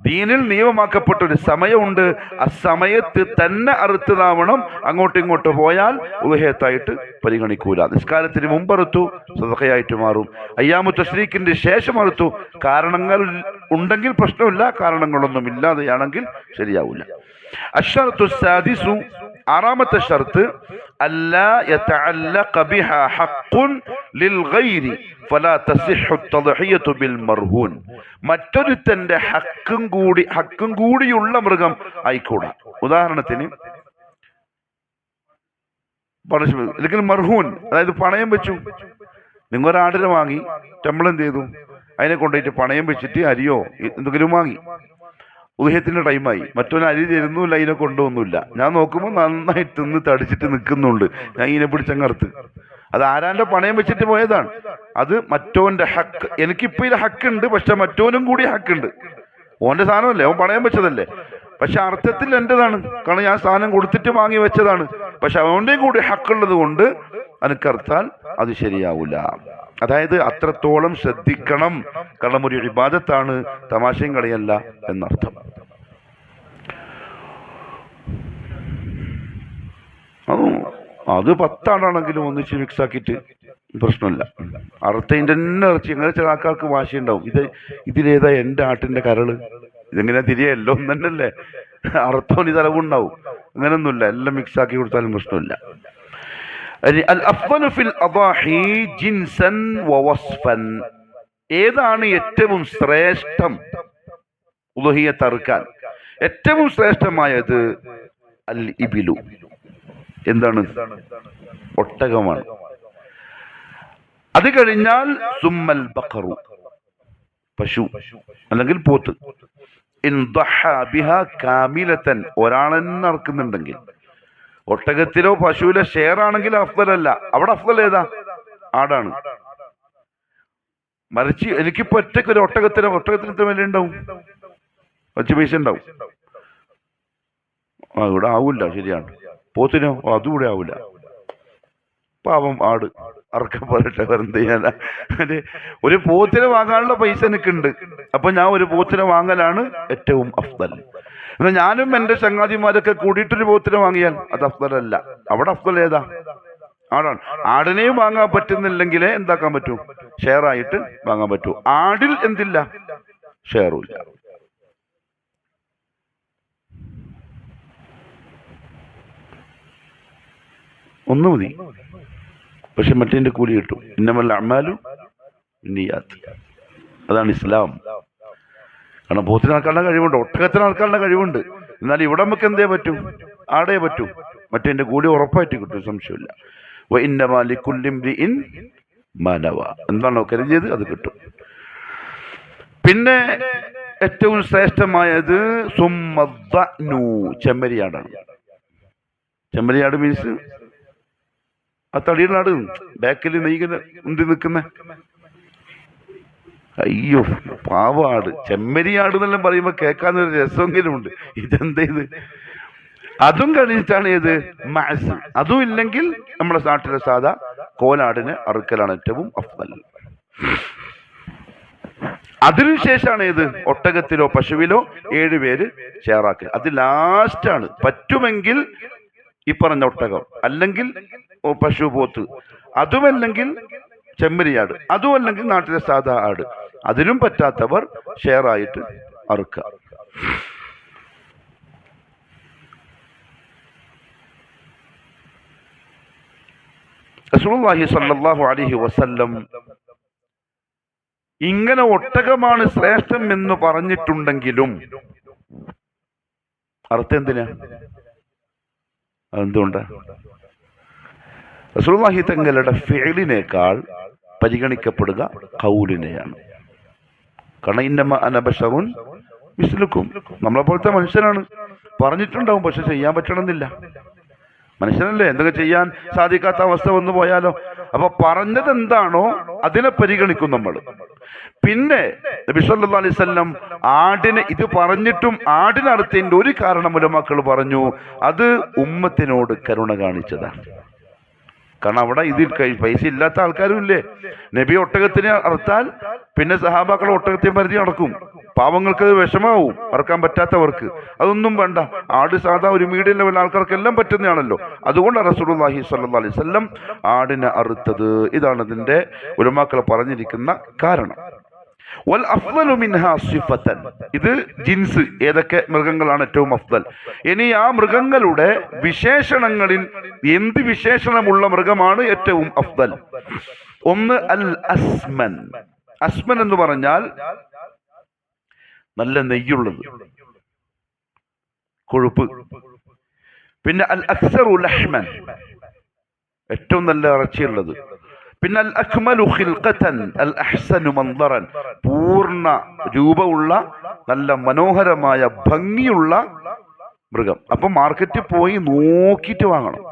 ദീനിൽ നിയമമാക്കപ്പെട്ട ഒരു സമയമുണ്ട്, ആ സമയത്ത് തന്നെ അറുത്തതാവണം. അങ്ങോട്ടും ഇങ്ങോട്ട് പോയാൽ ഉളുഹിയത്തായിട്ട് പരിഗണിക്കൂല. നിസ്കാരത്തിന് മുമ്പ് അറുത്തു സദഖയായിട്ട് മാറും. അയ്യാമു തശ്രീക്കിന്റെ ശേഷം അറുത്തു, കാരണങ്ങൾ ഉണ്ടെങ്കിൽ പ്രശ്നമില്ല, കാരണങ്ങളൊന്നും ഇല്ലാതെയാണെങ്കിൽ ശരിയാവൂല. അശ്ശർതു സാദിസു, 6ാമത്തെ ഷർത്ത് അല്ലാ യതഅല്ലഖ ബിഹാ ഹഖ്ഖുൻ ലിൽഗൈരി ഫലാ തസിഹു തദ്ഹിയതു ബിൽ മർഹൂൻ. മറ്റൊരുത്തന്റെ ഹക്കും കൂടിയുള്ള മൃഗം ആയിക്കൂടാ. ഉദാഹരണത്തിന് അല്ലെങ്കിൽ മർഹൂൻ, അതായത് പണയം വെച്ചു. നിങ്ങൾ ഒരാടിനെ വാങ്ങി, നമ്മളെന്ത് ചെയ്തു? അതിനെ കൊണ്ടുപോയിട്ട് പണയം വെച്ചിട്ട് അരിയോ എന്തെങ്കിലും വാങ്ങി. ഉദയത്തിന്റെ ടൈമായി, മറ്റൊരു അരി തരുന്നുമില്ല, അതിനെ കൊണ്ടുപോകുന്നില്ല. ഞാൻ നോക്കുമ്പോൾ നന്നായിട്ട് തിന്ന് തടിച്ചിട്ട് നിൽക്കുന്നുണ്ട്, ഞാൻ ഇതിനെ പിടിച്ചങ്ങർത്ത്. അത് ആരാന്റെ പണയം വെച്ചിട്ട് പോയതാണ്. അത് മറ്റോന്റെ ഹക്ക്. എനിക്കിപ്പോ ഇതിൽ ഹക്കുണ്ട്, പക്ഷെ മറ്റോനും കൂടി ഹക്കുണ്ട്. ഓന്റെ സാധനമല്ലേ, ഓൻ പണയം വെച്ചതല്ലേ, പക്ഷെ അർത്ഥത്തിൽ എന്റേതാണ്. കാരണം ഞാൻ സാധനം കൊടുത്തിട്ട് വാങ്ങി വെച്ചതാണ്. പക്ഷെ അവന്റെയും കൂടി ഹക്കുള്ളത് കൊണ്ട് അനക്കർത്താൽ അത് ശരിയാവൂല. അതായത് അത്രത്തോളം ശ്രദ്ധിക്കണം. കാരണം ഒരു ഇബാദത്താണ്, തമാശയും കളിയല്ല എന്നർത്ഥം. അത് 10 ആടാണെങ്കിലും ഒന്നിച്ച് മിക്സ് ആക്കിയിട്ട് പ്രശ്നമില്ല. അറുത്തതിൻ്റെ തന്നെ ഇറച്ചി. അങ്ങനെ ചില ആൾക്കാർക്ക് വാശിയുണ്ടാവും, ഇതിലേതാ എൻ്റെ ആട്ടിന്റെ കരള്, ഇതെങ്ങനെ തിരിയല്ലോ ഒന്നല്ലേ, അറുത്തോന് തലവുണ്ടാവും. അങ്ങനൊന്നുമില്ല, എല്ലാം മിക്സ് ആക്കി കൊടുത്താലും പ്രശ്നമില്ല. ഏതാണ് ഏറ്റവും ശ്രേഷ്ഠം ഉളുഹിയത്ത് അറുക്കാൻ? ഏറ്റവും ശ്രേഷ്ഠമായത് അൽ ഇബിലു. എന്താണ്? ഒട്ടകമാണ്. അത് കഴിഞ്ഞാൽ സുമ്മൽ ബഖറു, പശു അല്ലെങ്കിൽ പോത്ത്. ഇൻ ദഹ ബിഹാ കാമിലതൻ, ഒരാളെന്നെ അറുക്കുന്നുണ്ടെങ്കിൽ. ഒട്ടകത്തിലോ പശുവിലോ ഷെയർ ആണെങ്കിൽ അഫ്ദലല്ല. അവിടെ അഫ്ദൽ ഏതാ? ആടാണ്. മറിച്ച് എനിക്കിപ്പോ ഒറ്റയ്ക്ക് ഒരു ഒട്ടകത്തിന് എത്ര വില ഉണ്ടാവും? 5 പൈസ ഉണ്ടാവും. ഇവിടെ ആവൂല, ശരിയാണ്. പോത്തിനോ? അതും ഇവിടെ ആവൂല. പാവം ആട് അറക്കാൻ പോരട്ടെ, വേറെന്ത് ചെയ്യാനാ. ഒരു പോത്തിനെ വാങ്ങാനുള്ള പൈസ എനിക്കുണ്ട്, അപ്പൊ ഞാൻ ഒരു പോത്തിനെ വാങ്ങലാണ് ഏറ്റവും അഫ്ദൽ. എന്നാൽ ഞാനും എൻ്റെ ചങ്ങാതിമാരൊക്കെ കൂടിയിട്ടൊരു പോത്തിനെ വാങ്ങിയാൽ അത് അഫ്ദലല്ല. അവിടെ അഫ്ദൽ ഏതാ? ആടാണ്. ആടിനെയും വാങ്ങാൻ പറ്റുന്നില്ലെങ്കിലേ എന്താക്കാൻ പറ്റൂ? ഷെയർ ആയിട്ട് വാങ്ങാൻ പറ്റൂ. ആടിൽ എന്തില്ല? ഷെയറും ഇല്ല. ഒന്ന് മതി, പക്ഷെ മറ്റേന്റെ കൂലി കിട്ടും. ഇന്നമൽ അഅ്മാലു ബിന്നിയാത്ത്. അതാണ് ഇസ്ലാം. കാരണം പോത്തിന് നടക്കാനുള്ള കഴിവുണ്ട്, ഒട്ടകത്തിന് നടക്കാനുള്ള കഴിവുണ്ട്. എന്നാൽ ഇവിടെ നമുക്ക് എന്തേ പറ്റും? ആടേ പറ്റൂ. മറ്റേന്റെ കൂലി ഉറപ്പായിട്ട് കിട്ടും, സംശയമില്ല. വഇന്നമാ ലികുല്ലി ഇംറിഇൻ മാ നവ, എന്താണോ കരുതിയത് അത് കിട്ടും. പിന്നെ ഏറ്റവും ശ്രേഷ്ഠമായത് സുമ്മദ്ദഅ്നു, ചെമ്മരിയാടാണ്. ചെമ്മരിയാട് മീൻസ് ആ തടിയുടെ ആട്, ബാക്കിൽ നെയ്യിങ്ങനെ ഉന്തി നിൽക്കുന്ന, അയ്യോ പാവാട്. ചെമ്മരിയാട് എന്നെല്ലാം പറയുമ്പോൾ കേൾക്കാനൊരു രസമെങ്കിലും ഉണ്ട്. ഇതെന്തേത്? അതും കഴിഞ്ഞിട്ടാണ് ഏത് മാസ്. അതും ഇല്ലെങ്കിൽ നമ്മുടെ നാട്ടിലെ സാധാ കോലാടിനെ അറുക്കലാണ് ഏറ്റവും അഫ്ദൽ. അതിനുശേഷമാണ് ഏത് ഒട്ടകത്തിലോ പശുവിലോ 7 പേര് ഷെയറാക്കൽ. അത് ലാസ്റ്റാണ്. പറ്റുമെങ്കിൽ ഈ പറഞ്ഞ ഒട്ടകം, അല്ലെങ്കിൽ പശു പോത്ത്, അതുമല്ലെങ്കിൽ ചെമ്മരിയാട്, അതുമല്ലെങ്കിൽ നാട്ടിലെ സാധാ ആട്. അതിനും പറ്റാത്തവർ ഷെയറായിട്ട് അറുക്കുക. റസൂലുള്ളാഹി സ്വല്ലല്ലാഹു അലൈഹി വസല്ലം ഇങ്ങനെ ഒട്ടകമാണ് ശ്രേഷ്ഠം എന്ന് പറഞ്ഞിട്ടുണ്ടെങ്കിലും അർത്ഥം എന്തിനാ? അതെന്തുകൊണ്ടാ? റസൂലുള്ളാഹി തങ്ങളുടെ ഫിഅലിനേക്കാൾ പരിഗണിക്കപ്പെടുക ഖൗലിനെയാണ്. കാരണം ഇന്നമ അന ബശറുൻ മിസ്ലുക്കും, നമ്മളെ പോലത്തെ മനുഷ്യനാണ്. പറഞ്ഞിട്ടുണ്ടാവും, പക്ഷെ ചെയ്യാൻ പറ്റണമെന്നില്ല. മനുഷ്യനല്ലേ, എന്തൊക്കെ ചെയ്യാൻ സാധിക്കാത്ത അവസ്ഥ വന്നു പോയാലോ. അപ്പൊ പറഞ്ഞത് എന്താണോ അതിനെ പരിഗണിക്കും നമ്മൾ. പിന്നെ നബി സല്ലല്ലാഹു അലൈഹി വസല്ലം ആടിനെ, ഇത് പറഞ്ഞിട്ടും ആടിനറുത്തതിന്റെ ഒരു കാരണം ഉലമാക്കൾ പറഞ്ഞു, അത് ഉമ്മത്തിനോട് കരുണ കാണിച്ചതാണ്. കാരണം അവിടെ ഇതിൽ പൈസ ഇല്ലാത്ത ആൾക്കാരും ഇല്ലേ. നബി ഒട്ടകത്തിനെ അറുത്താൽ പിന്നെ സഹാബാക്കളെ ഒട്ടകത്തെ പരിധി നടക്കും. പാവങ്ങൾക്ക് അത് വിഷമാവും, അറക്കാൻ പറ്റാത്തവർക്ക്. അതൊന്നും വേണ്ട, ആട് സാധാ ഒരു മീഡിയം ലെവൽ ആൾക്കാർക്കെല്ലാം പറ്റുന്നതാണല്ലോ. അതുകൊണ്ടാണ് റസൂലുള്ളാഹി സ്വല്ലല്ലാഹു അലൈഹി വസല്ലം ആടിനെ അറുത്തത്. ഇതാണ് ഇതിന്റെ ഉലമാക്കൾ പറഞ്ഞിരിക്കുന്ന കാരണം. വൽ അഫ്ദലു മിൻഹാ സിഫതൻ, ഇത് ജിൻസ്, ഏതൊക്കെ മൃഗങ്ങളാണ് ഏറ്റവും അഫ്ദൽ. ഇനി ആ മൃഗങ്ങളുടെ വിശേഷണങ്ങളിൽ എന്ത് വിശേഷണമുള്ള മൃഗമാണ് ഏറ്റവും അഫ്ദൽ? ഒന്ന് അൽ അസ്മൻ. അസ്മൻ എന്ന് പറഞ്ഞാൽ നല്ല നെയ്യുള്ളത്, കൊഴുപ്പ്. പിന്നെ അൽ അക്സറു ലഹ്മൻ, ഏറ്റവും നല്ല ഇറച്ചിയുള്ളത്. പിന്നെ അൽ അക്മലു ഖിൽഖതൻ അൽ അഹ്സനു മൻദറൻ, പൂർണ്ണ രൂപമുള്ള നല്ല മനോഹരമായ ഭംഗിയുള്ള മൃഗം. അപ്പൊ മാർക്കറ്റിൽ പോയി നോക്കിയിട്ട് വാങ്ങണം.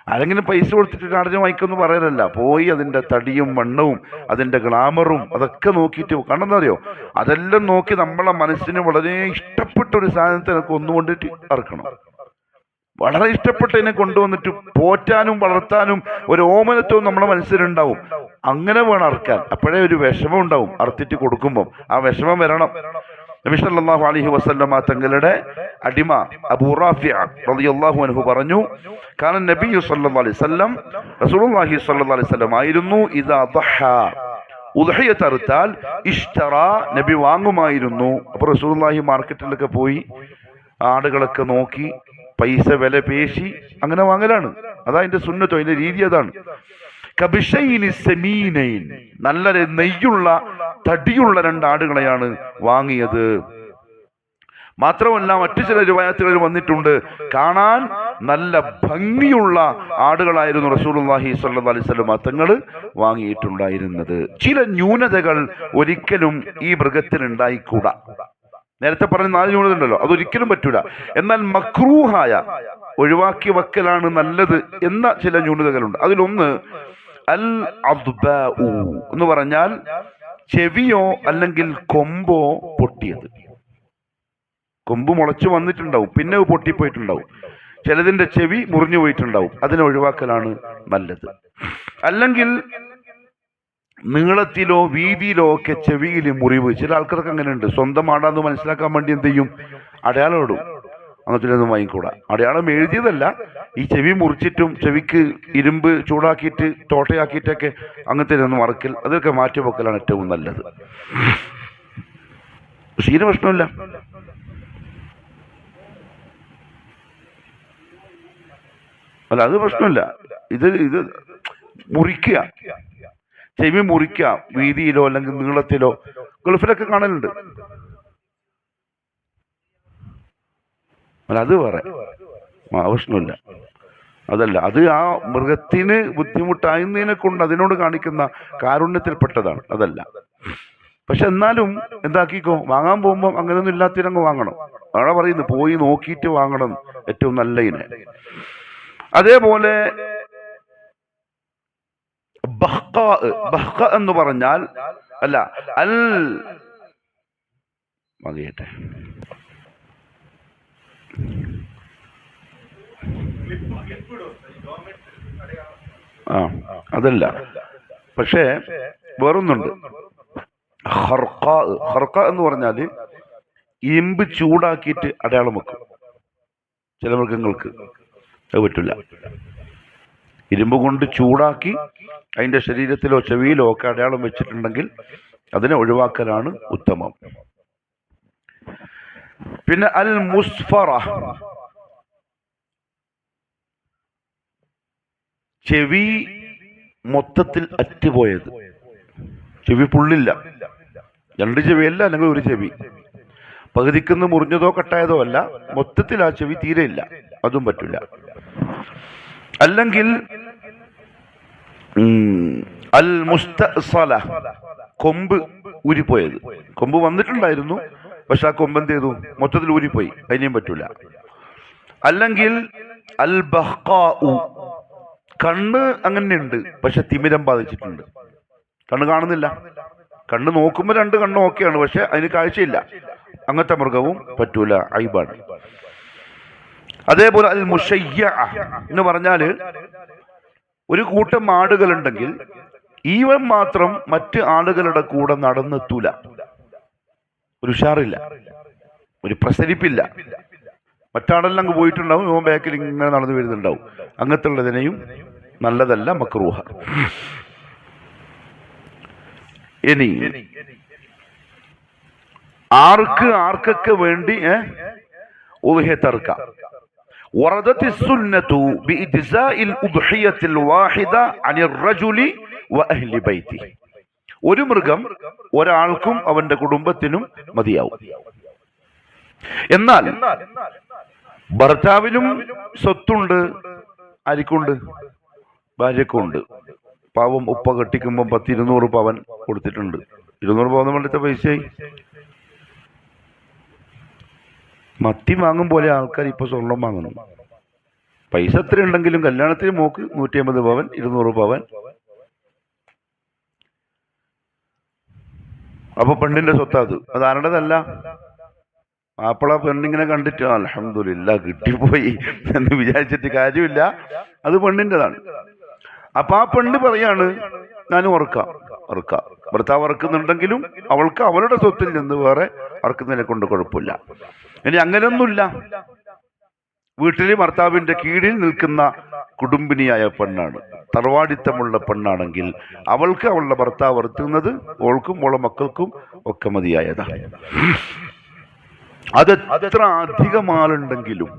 ആരെങ്കിലും പൈസ കൊടുത്തിട്ട് ആടിനെ വാങ്ങിക്കുമെന്ന് പറയാനല്ല, പോയി അതിന്റെ തടിയും വണ്ണവും അതിന്റെ ഗ്ലാമറും അതൊക്കെ നോക്കിയിട്ട്. കാരണം എന്താ അറിയോ, അതെല്ലാം നോക്കി നമ്മളെ മനസ്സിന് വളരെ ഇഷ്ടപ്പെട്ട ഒരു സാധനത്തെ കൊന്നുകൊണ്ടിട്ട് അറക്കണം. വളരെ ഇഷ്ടപ്പെട്ടതിനെ കൊണ്ടുവന്നിട്ട് പോറ്റാനും വളർത്താനും ഒരു ഓമനത്വവും നമ്മുടെ മനസ്സിലുണ്ടാവും. അങ്ങനെ വേണം അറക്കാൻ. അപ്പോഴേ ഒരു വിഷമം ഉണ്ടാവും അറുത്തിട്ട് കൊടുക്കുമ്പോൾ. ആ വിഷമം വരണം. നബി സല്ലല്ലാഹു അലൈഹി വസല്ലമ തങ്ങളുടെ അടിമ അബൂ റാഫിഅ റളിയല്ലാഹു അൻഹു പറഞ്ഞു, കാന നബി സല്ലല്ലാഹു അലൈഹി വസല്ലം, റസൂലുള്ളാഹി സ്വല്ലല്ലാഹു അലൈഹി വസല്ലം ആയിരുന്നു, ഇദാ ദഹ, ഉദ്ഹിയത്ത് അറുത്താൽ, ഇഷ്തറ, നബി വാങ്ങുമായിരുന്നു. അപ്പോൾ റസൂലുള്ളാഹി മാർക്കറ്റിലൊക്കെ പോയി ആടുകളൊക്കെ നോക്കി പൈസ വില പേശി അങ്ങനെ വാങ്ങലാണ്. അതാ അതിന്റെ സുന്നത്തോ, അതിന്റെ രീതി അതാണ്. കബിഷൈനി സമീനൈൻ, നല്ല നെയ്യുള്ള തടിയുള്ള 2 ആടുകളെയാണ് വാങ്ങിയത്. മാത്രമല്ല മറ്റു ചില റിവായത്തുകളിൽ വന്നിട്ടുണ്ട്, കാണാൻ നല്ല ഭംഗിയുള്ള ആടുകളായിരുന്നു റസൂലുള്ളാഹി സ്വല്ലല്ലാഹു അലൈഹി വസല്ലം തങ്ങൾ വാങ്ങിയിട്ടുണ്ടായിരുന്നത്. ചില ന്യൂനതകൾ ഒരിക്കലും ഈ മൃഗത്തിന് ഉണ്ടായിക്കൂടാ. നേരത്തെ പറഞ്ഞ 4 ന്യൂനത ഉണ്ടല്ലോ, അതൊരിക്കലും പറ്റൂല. എന്നാൽ മക്രൂഹായ, ഒഴിവാക്കി വെക്കലാണ് നല്ലത് എന്ന ചില ന്യൂനതകളുണ്ട്. അതിലൊന്ന് അൽ അദ്ബാഉ എന്ന് പറഞ്ഞാൽ ചെവിയോ അല്ലെങ്കിൽ കൊമ്പോ പൊട്ടിയത്. കൊമ്പ് മുളച്ചു വന്നിട്ടുണ്ടാവും, പിന്നെ പൊട്ടിപ്പോയിട്ടുണ്ടാവും. ചിലതിന്റെ ചെവി മുറിഞ്ഞു പോയിട്ടുണ്ടാവും. അതിനെ ഒഴിവാക്കലാണ് നല്ലത്. അല്ലെങ്കിൽ നീളത്തിലോ വീതിയിലോ ഒക്കെ ചെവിയിൽ മുറിവ്. ചില ആൾക്കാർക്ക് അങ്ങനെ ഉണ്ട്. സ്വന്തം ആടാന്ന് മനസ്സിലാക്കാൻ വേണ്ടി എന്ത് ചെയ്യും, അടയാളം ഇടും. അങ്ങനത്തെ ഒന്നും വാങ്ങിക്കൂടാ. അടയാളം എഴുതിയതല്ല, ഈ ചെവി മുറിച്ചിട്ടും ചെവിക്ക് ഇരുമ്പ് ചൂടാക്കിയിട്ട് തോട്ടയാക്കിയിട്ടൊക്കെ അങ്ങനത്തെ ഒന്നും മറക്കൽ, അതൊക്കെ മാറ്റിവെക്കലാണ് ഏറ്റവും നല്ലത്. ക്ഷീര പ്രശ്നമില്ല. അല്ല, അത് പ്രശ്നമില്ല. ഇത് മുറിക്കുക, ചെവി മുറിക്കുക, വീതിയിലോ അല്ലെങ്കിൽ നീളത്തിലോ. ഗൾഫിലൊക്കെ കാണലുണ്ട്. അല്ല, അത് വേറെ പ്രശ്നമില്ല. അതല്ല, അത് ആ മൃഗത്തിന് ബുദ്ധിമുട്ടാകുന്നതിനെ കൊണ്ട് അതിനോട് കാണിക്കുന്ന കാരുണ്യത്തിൽപ്പെട്ടതാണ്. അതല്ല. പക്ഷെ എന്നാലും എന്താക്കിക്കോ, വാങ്ങാൻ പോകുമ്പോൾ അങ്ങനെയൊന്നും ഇല്ലാത്തതിനങ്ങ് വാങ്ങണം. അവിടെ പറയുന്നു പോയി നോക്കിയിട്ട് വാങ്ങണം ഏറ്റവും നല്ല ഇനെ. അതേപോലെ ബഹ്ഖ എന്ന് പറഞ്ഞാൽ അല്ല അൽ മതിയട്ടെ അതല്ല, പക്ഷേ വേറൊന്നുണ്ട്. ഹർക്ക എന്ന് പറഞ്ഞാല് ഇരുമ്പ് ചൂടാക്കിയിട്ട് അടയാളം വെക്കും. ചില മൃഗങ്ങൾക്ക് അത് പറ്റില്ല. ഇരുമ്പ് കൊണ്ട് ചൂടാക്കി അതിന്റെ ശരീരത്തിലോ ചെവിയിലോ ഒക്കെ അടയാളം വെച്ചിട്ടുണ്ടെങ്കിൽ അതിനെ ഒഴിവാക്കലാണ് ഉത്തമം. പിന്നെ അൽ മുസ്ഫറ, ചെവി മൊത്തത്തിൽ അറ്റുപോയത്, ചെവി പുള്ളില്ല, രണ്ട് ചെവിയല്ല, അല്ലെങ്കിൽ ഒരു ചെവി പകുതിക്കുന്ന് മുറിഞ്ഞതോ കട്ടായതോ അല്ല, മൊത്തത്തിൽ ആ ചെവി തീരെ ഇല്ല, അതും പറ്റില്ല. അല്ലെങ്കിൽ അൽ മുസ്തഅ്സല, കൊമ്പ് ഊരിപ്പോയത്, കൊമ്പ് വന്നിട്ടുണ്ടായിരുന്നു പക്ഷെ ആ കൊമ്പ് എന്ത് ചെയ്തു, മൊത്തത്തിൽ ഊരിപ്പോയി, അതിനെയും പറ്റൂല. അല്ലെങ്കിൽ അൽ ബഹ്ഖാഉ, കണ്ണ് അങ്ങനെയുണ്ട് പക്ഷെ തിമിരം ബാധിച്ചിട്ടുണ്ട്, കണ്ണ് കാണുന്നില്ല, കണ്ണ് നോക്കുമ്പോൾ രണ്ട് കണ്ണ് ഓക്കെയാണ് പക്ഷെ അതിന് കാഴ്ചയില്ല, അങ്ങനത്തെ മൃഗവും പറ്റൂല, ഐബാണ്. അതേപോലെ അൽ മുശയ്യ എന്ന് പറഞ്ഞാല് ഒരു കൂട്ടം ആടുകളുണ്ടെങ്കിൽ ഈവൻ മാത്രം മറ്റ് ആളുകളുടെ കൂടെ നടന്നെത്തൂല, ഒരു ഉഷാറില്ല, ഒരു പ്രസരിപ്പില്ല, മറ്റാളെല്ലാം അങ്ങ് പോയിട്ടുണ്ടാവും, ഇവൻ ബാക്കിൽ ഇങ്ങനെ നടന്നു വരുന്നുണ്ടാവും, അങ്ങനത്തെ ഉള്ളതിനെയും നല്ലതല്ല, മക്രൂഹ. ഇനി ആർക്കൊക്കെ വേണ്ടി ഉദ്ഹിയത്തറുക്കാം. وردت السنة بإجزاء الأضحية الواحدة عن الرجل وأهل بيته. ഒരു മൃഗം ഒരാൾക്കും അവന്റെ കുടുംബത്തിനും മതിയാവും. എന്നാൽ ഭർത്താവിനും സ്വത്തുണ്ട്, ആർക്കുണ്ട്, ഭാര്യക്കുണ്ട്. പാവം ഉപ്പ കെട്ടിക്കുമ്പോൾ 10-200 പവൻ കൊടുത്തിട്ടുണ്ട്. 200 പവൻ വേണ്ടത്തെ പൈസയായി. മത്തി വാങ്ങും പോലെ ആൾക്കാർ ഇപ്പൊ സ്വർണം വാങ്ങണം. പൈസ എത്ര ഉണ്ടെങ്കിലും കല്യാണത്തിന് മോക്ക് 150 പവൻ 200 പവൻ. അപ്പൊ പെണ്ണിന്റെ സ്വത്ത് അത് ആരുടേതല്ല. മാപ്പിള പെണ്ണിങ്ങനെ കണ്ടിട്ട് അൽഹംദുലില്ലാ കിട്ടിപ്പോയി എന്ന് വിചാരിച്ചിട്ട് കാര്യമില്ല, അത് പെണ്ണിൻ്റെതാണ്. അപ്പൊ ആ പെണ്ണ് പറയാണ് ഞാൻ ഉറക്കാം. ഭർത്താവ് ഇറക്കുന്നുണ്ടെങ്കിലും അവൾക്ക് അവളുടെ സ്വത്തിൽ നിന്ന് വേറെ ഇറക്കുന്നതിനെ കൊണ്ട് കുഴപ്പമില്ല. ഇനി അങ്ങനെയൊന്നുമില്ല, വീട്ടില് ഭർത്താവിന്റെ കീഴിൽ നിൽക്കുന്ന കുടുംബിനിയായ പെണ്ണാണ്, തറവാടിത്തമുള്ള പെണ്ണാണെങ്കിൽ അവൾക്ക് അവളുടെ ഭർത്താവ് ഇറക്കുന്നത് അവൾക്കും അവളുടെ മക്കൾക്കും ഒക്കെ മതിയായതാണ്. അത് എത്ര അധികം ആളുണ്ടെങ്കിലും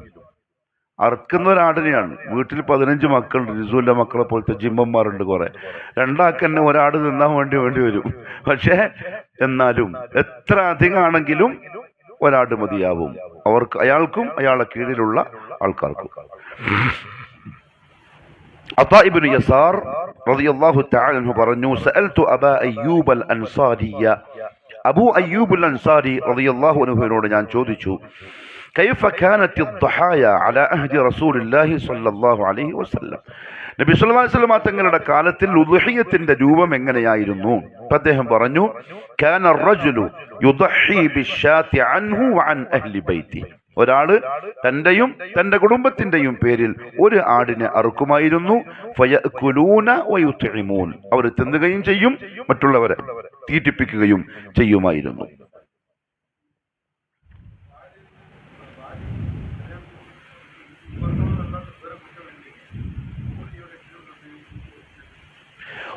അറക്കുന്ന ഒരാടിനെയാണ്. വീട്ടിൽ 15 മക്കളുണ്ട്, റിസുവിന്റെ മക്കളെ പോലത്തെ ജിമ്മന്മാരുണ്ട് കുറെ, രണ്ടാൾക്ക് തന്നെ ഒരാട് തിന്നാൻ വേണ്ടി വരും. പക്ഷെ എന്നാലും എത്ര അധികമാണെങ്കിലും ഒരാട് മതിയാവും അവർക്ക്, അയാൾക്കും അയാളെ കീഴിലുള്ള ആൾക്കാർക്കും. അതാ ഇബ്നു യസാർ റളിയല്ലാഹു തആല അൻഹു പറഞ്ഞു, സഅൽതു അബാ അയ്യൂബ് അൽ അൻസാരിയ, അബൂ അയ്യൂബ് അൽ അൻസാരി റളിയല്ലാഹു അൻഹുവിനോട് ഞാൻ ചോദിച്ചു, കൈഫ കാനത്ത് الضحايا على عهد رسول الله صلى الله عليه وسلم, നബി സല്ലല്ലാഹു അലൈഹി വസല്ലം തങ്ങളുടെ കാലത്തിൽ ഉദ്ഹിയത്തിന്റെ രൂപം എങ്ങനെയായിരുന്നു? അദ്ദേഹം പറഞ്ഞു, കാന الرجل يضحي بالشاة عنه وعن اهل بيته, ഒരാള് തന്റെയും തന്റെ കുടുംബത്തിന്റെയും പേരിൽ ഒരു ആടിനെ അറുക്കുമായിരുന്നു. ഫയഅകുലൂന വയുത്ഇമൂൻ, അവർ തിന്നുകയും ചെയ്യും മറ്റുള്ളവരെ തീറ്റിപ്പിക്കുകയും ചെയ്യുമായിരുന്നു.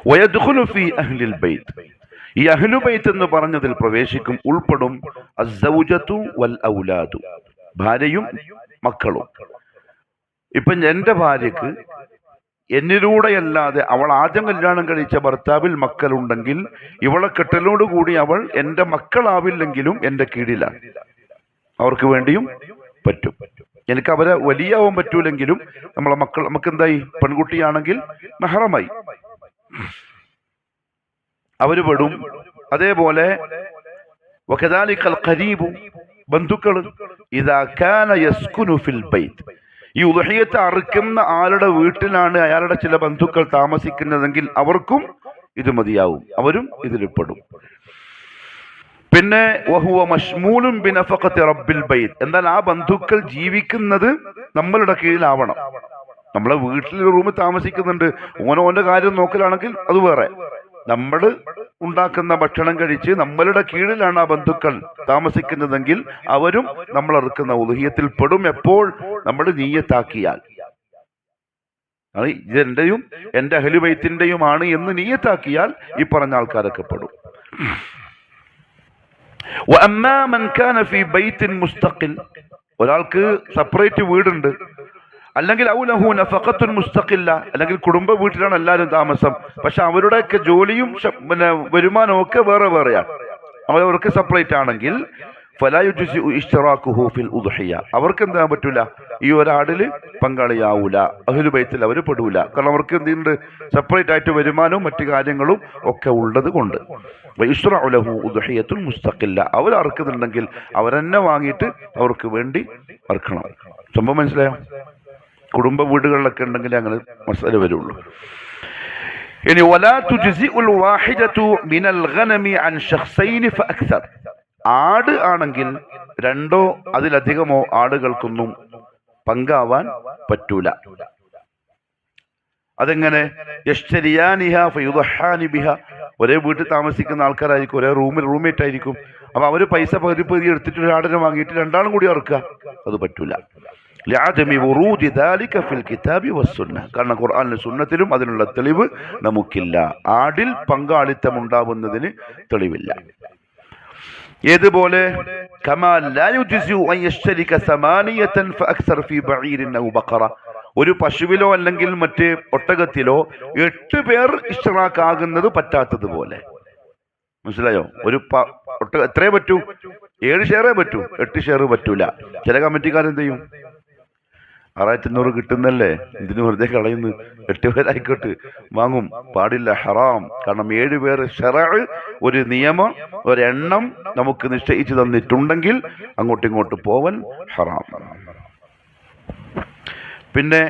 വയദ്ഖുലു ഫീ അഹ്ലിൽ ബൈത്ത്, ഈ അഹ്ലു ബൈത്ത് എന്ന് പറഞ്ഞതിൽ പ്രവേശിക്കും, ഉൾപ്പെടും അസ്സൗജതു വൽ ഔലാദു, ഭാര്യയും മക്കളും. ഇപ്പൊ എന്റെ ഭാര്യക്ക് എന്നിലൂടെയല്ലാതെ അവൾ ആദ്യം കല്യാണം കഴിച്ച ഭർത്താവിൽ മക്കളുണ്ടെങ്കിൽ ഇവളെ കെട്ടലോടുകൂടി അവൾ എന്റെ മക്കളാവില്ലെങ്കിലും എന്റെ കീഴിലാണ്, അവർക്ക് വേണ്ടിയും പറ്റും. എനിക്ക് അവരെ വലിയാവാൻ പറ്റൂലെങ്കിലും നമ്മളെ മക്കൾ നമുക്ക് എന്തായി, പെൺകുട്ടിയാണെങ്കിൽ മെഹറമായി അവര് പെടും. അതേപോലെ വകദാലികൽ ഖരീബു, ബന്ധുക്കൾ, ഇദാ കാന യസ്കുനു ഫിൽ ബൈത്ത്, ഈ ഉദ്ഹിയത്ത് അറുക്കുന്ന ആളുടെ വീട്ടിലാണ് അയാളുടെ ചില ബന്ധുക്കൾ താമസിക്കുന്നതെങ്കിൽ അവർക്കും ഇത് മതിയാവും, അവരും ഇതിൽപ്പെടും. പിന്നെ വഹുവ മശ്മൂലുൻ ബിനഫഖത്തി റബ്ബിൽ ബൈത്ത്, എന്നാൽ ആ ബന്ധുക്കൾ ജീവിക്കുന്നത് നമ്മളുടെ കീഴിലാവണം. നമ്മളെ വീട്ടിൽ റൂമിൽ താമസിക്കുന്നുണ്ട്, ഓനോന്റെ കാര്യം നോക്കലാണെങ്കിൽ അത് വേറെ. നമ്മൾ ഉണ്ടാക്കുന്ന ഭക്ഷണം കഴിച്ച് നമ്മളുടെ കീഴിലാണ് ആ ബന്ധുക്കൾ താമസിക്കുന്നതെങ്കിൽ അവരും നമ്മൾ ഇറക്കുന്ന ഉദ്ഹിയത്തിൽ പെടും. എപ്പോൾ? നമ്മൾ നിയ്യത്താക്കിയാൽ, ഇതെന്റെയും എന്റെ അഹ്ലു ബൈത്തിന്റെയുമാണ് എന്ന് നിയ്യത്താക്കിയാൽ ഈ പറഞ്ഞ ആൾക്കാരൊക്കെ പെടും. വഅമ്മാ മൻ കാന ഫീ ബൈത്തിൻ മുസ്തഖിൽ, ഒരാൾക്ക് സെപ്പറേറ്റ് വീടുണ്ട്, അല്ലെങ്കിൽ ഔ ലഹു നഫഖത്തുൻ മുസ്തഖില്ല, അല്ലെങ്കിൽ കുടുംബ വീട്ടിലാണ് എല്ലാവരും താമസം, പക്ഷെ അവരുടെയൊക്കെ ജോലിയും പിന്നെ വരുമാനവും ഒക്കെ വേറെ വേറെയാണ്, അവർക്ക് സെപ്പറേറ്റ് ആണെങ്കിൽ ഫലാ യുജ്സിഉ ഇശ്തിറാകുഹു ഫിൽ ഉദ്ഹിയ, അവർക്ക് എന്താ പറ്റൂല, ഈ ഒരാടില് പങ്കാളിയാവൂല, അഹ്ലു ബൈത്തിൽ അവർ പെടൂല. കാരണം അവർക്ക് എന്തുണ്ട്, സെപ്പറേറ്റ് ആയിട്ട് വരുമാനവും മറ്റു കാര്യങ്ങളും ഒക്കെ ഉള്ളത് കൊണ്ട്. വയുശ്റഉ ലഹു ഉദ്ഹിയത്തുൻ മുസ്തഖില്ല, അവർ അറുക്കുന്നുണ്ടെങ്കിൽ അവരെന്നെ വാങ്ങിയിട്ട് അവർക്ക് വേണ്ടി അറുക്കണം. സംഭവം മനസ്സിലായോ? കുടുംബ വീടുകളിലൊക്കെ ഉണ്ടെങ്കിൽ അങ്ങനെ മസല വരുള്ളൂ. ഇനി വലാ തുജ്സിഉൽ വാഹിദതു മിനൽ ഗനമി അൻ ശഖ്സൈനി ഫഅക്സർ, ആട് ആണെങ്കിൽ രണ്ടോ അതിലധികമോ ആടുകൾക്കൊന്നും പങ്കാവാൻ പറ്റൂല. അതെങ്ങനെ? യശ്തരിയാനിഹ ഫയുദഹാനി ബിഹ, ഒരേ വീട്ടിൽ താമസിക്കുന്ന ആൾക്കാരായിരിക്കും, ഒരേ റൂംമേറ്റ് ആയിരിക്കും. അപ്പൊ അവര് പൈസ പകുതി എടുത്തിട്ട് ഒരു ആടിനെ വാങ്ങിയിട്ട് രണ്ടാളും കൂടി അറുക്കുക, അത് പറ്റൂല. ലഅദമി വുറൂദി ദാലിക ഫിൽ കിതാബി വസ്സുന്ന, കാരണം ഖുർആനിലും സുന്നത്തിലും അതിനുള്ള തെളിവ് നമുക്കില്ല. ആടിൽ പങ്കാളിത്തം ഉണ്ടാവുന്നതിന് തെളിവില്ല. ഏതുപോലെ കമാ ലാ യുജ്സിഉ അൻ യശ്തരിക സമാനിയതൻ ഫഅക്സർ ഫീ ബഈരിൻ ഔ ബഖറ, ഒരു പശുവിലോ അല്ലെങ്കിൽ മറ്റ് ഒട്ടകത്തിലോ 8 പേർ ഇശ്തിറാക്ക് ആകുന്നത് പറ്റാത്തതുപോലെ. മനസ്സിലായോ? ഒരു ഒട്ടക എത്രേ പറ്റൂ? 7 ഷെയറേ പറ്റൂ, 8 ഷെയർ പറ്റൂല. ചില കമ്മിറ്റിക്കാരെന്ത് ചെയ്യും, 6500 കിട്ടുന്നല്ലേ, ഇതിന് വെറുതെ കളയുന്നു, 8 പേരായിക്കോട്ട് വാങ്ങും. പാടില്ല, ഹറാം. കാരണം 7 പേർ ശറഅ് ഒരു നിയമം, ഒരെണ്ണം നമുക്ക് നിശ്ചയിച്ചു തന്നിട്ടുണ്ടെങ്കിൽ അങ്ങോട്ടും ഇങ്ങോട്ട് പോവൻ ഹറാം. പിന്നെ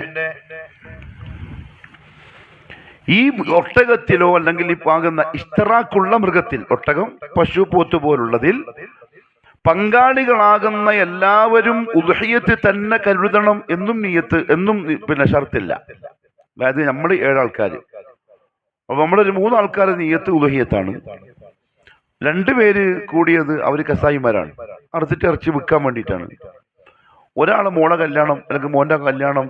ഈ ഒട്ടകത്തിലോ അല്ലെങ്കിൽ ഈ പാകുന്ന ഇസ്തിറാക്കുള്ള മൃഗത്തിൽ, ഒട്ടകം, പശു, പോത്ത് പോലുള്ളതിൽ പങ്കാളികളാകുന്ന എല്ലാവരും ഉദ്ഹിയത്ത് തന്നെ കരുതണം എന്നും നിയത്ത് എന്നും പിന്നെ ഷർത്തില്ല. അതായത് നമ്മൾ 7 ആൾക്കാർ, അപ്പൊ നമ്മളൊരു 3 ആൾക്കാർ നിയത്ത് ഉദ്ഹിയത്താണ്, 2 പേര് കൂടിയത് അവർ കസായിമാരാണ്, അറുത്തിട്ട് ഇറച്ചി വിൽക്കാൻ വേണ്ടിയിട്ടാണ്. ഒരാളെ മോളെ കല്യാണം അല്ലെങ്കിൽ മോന്റെ കല്യാണം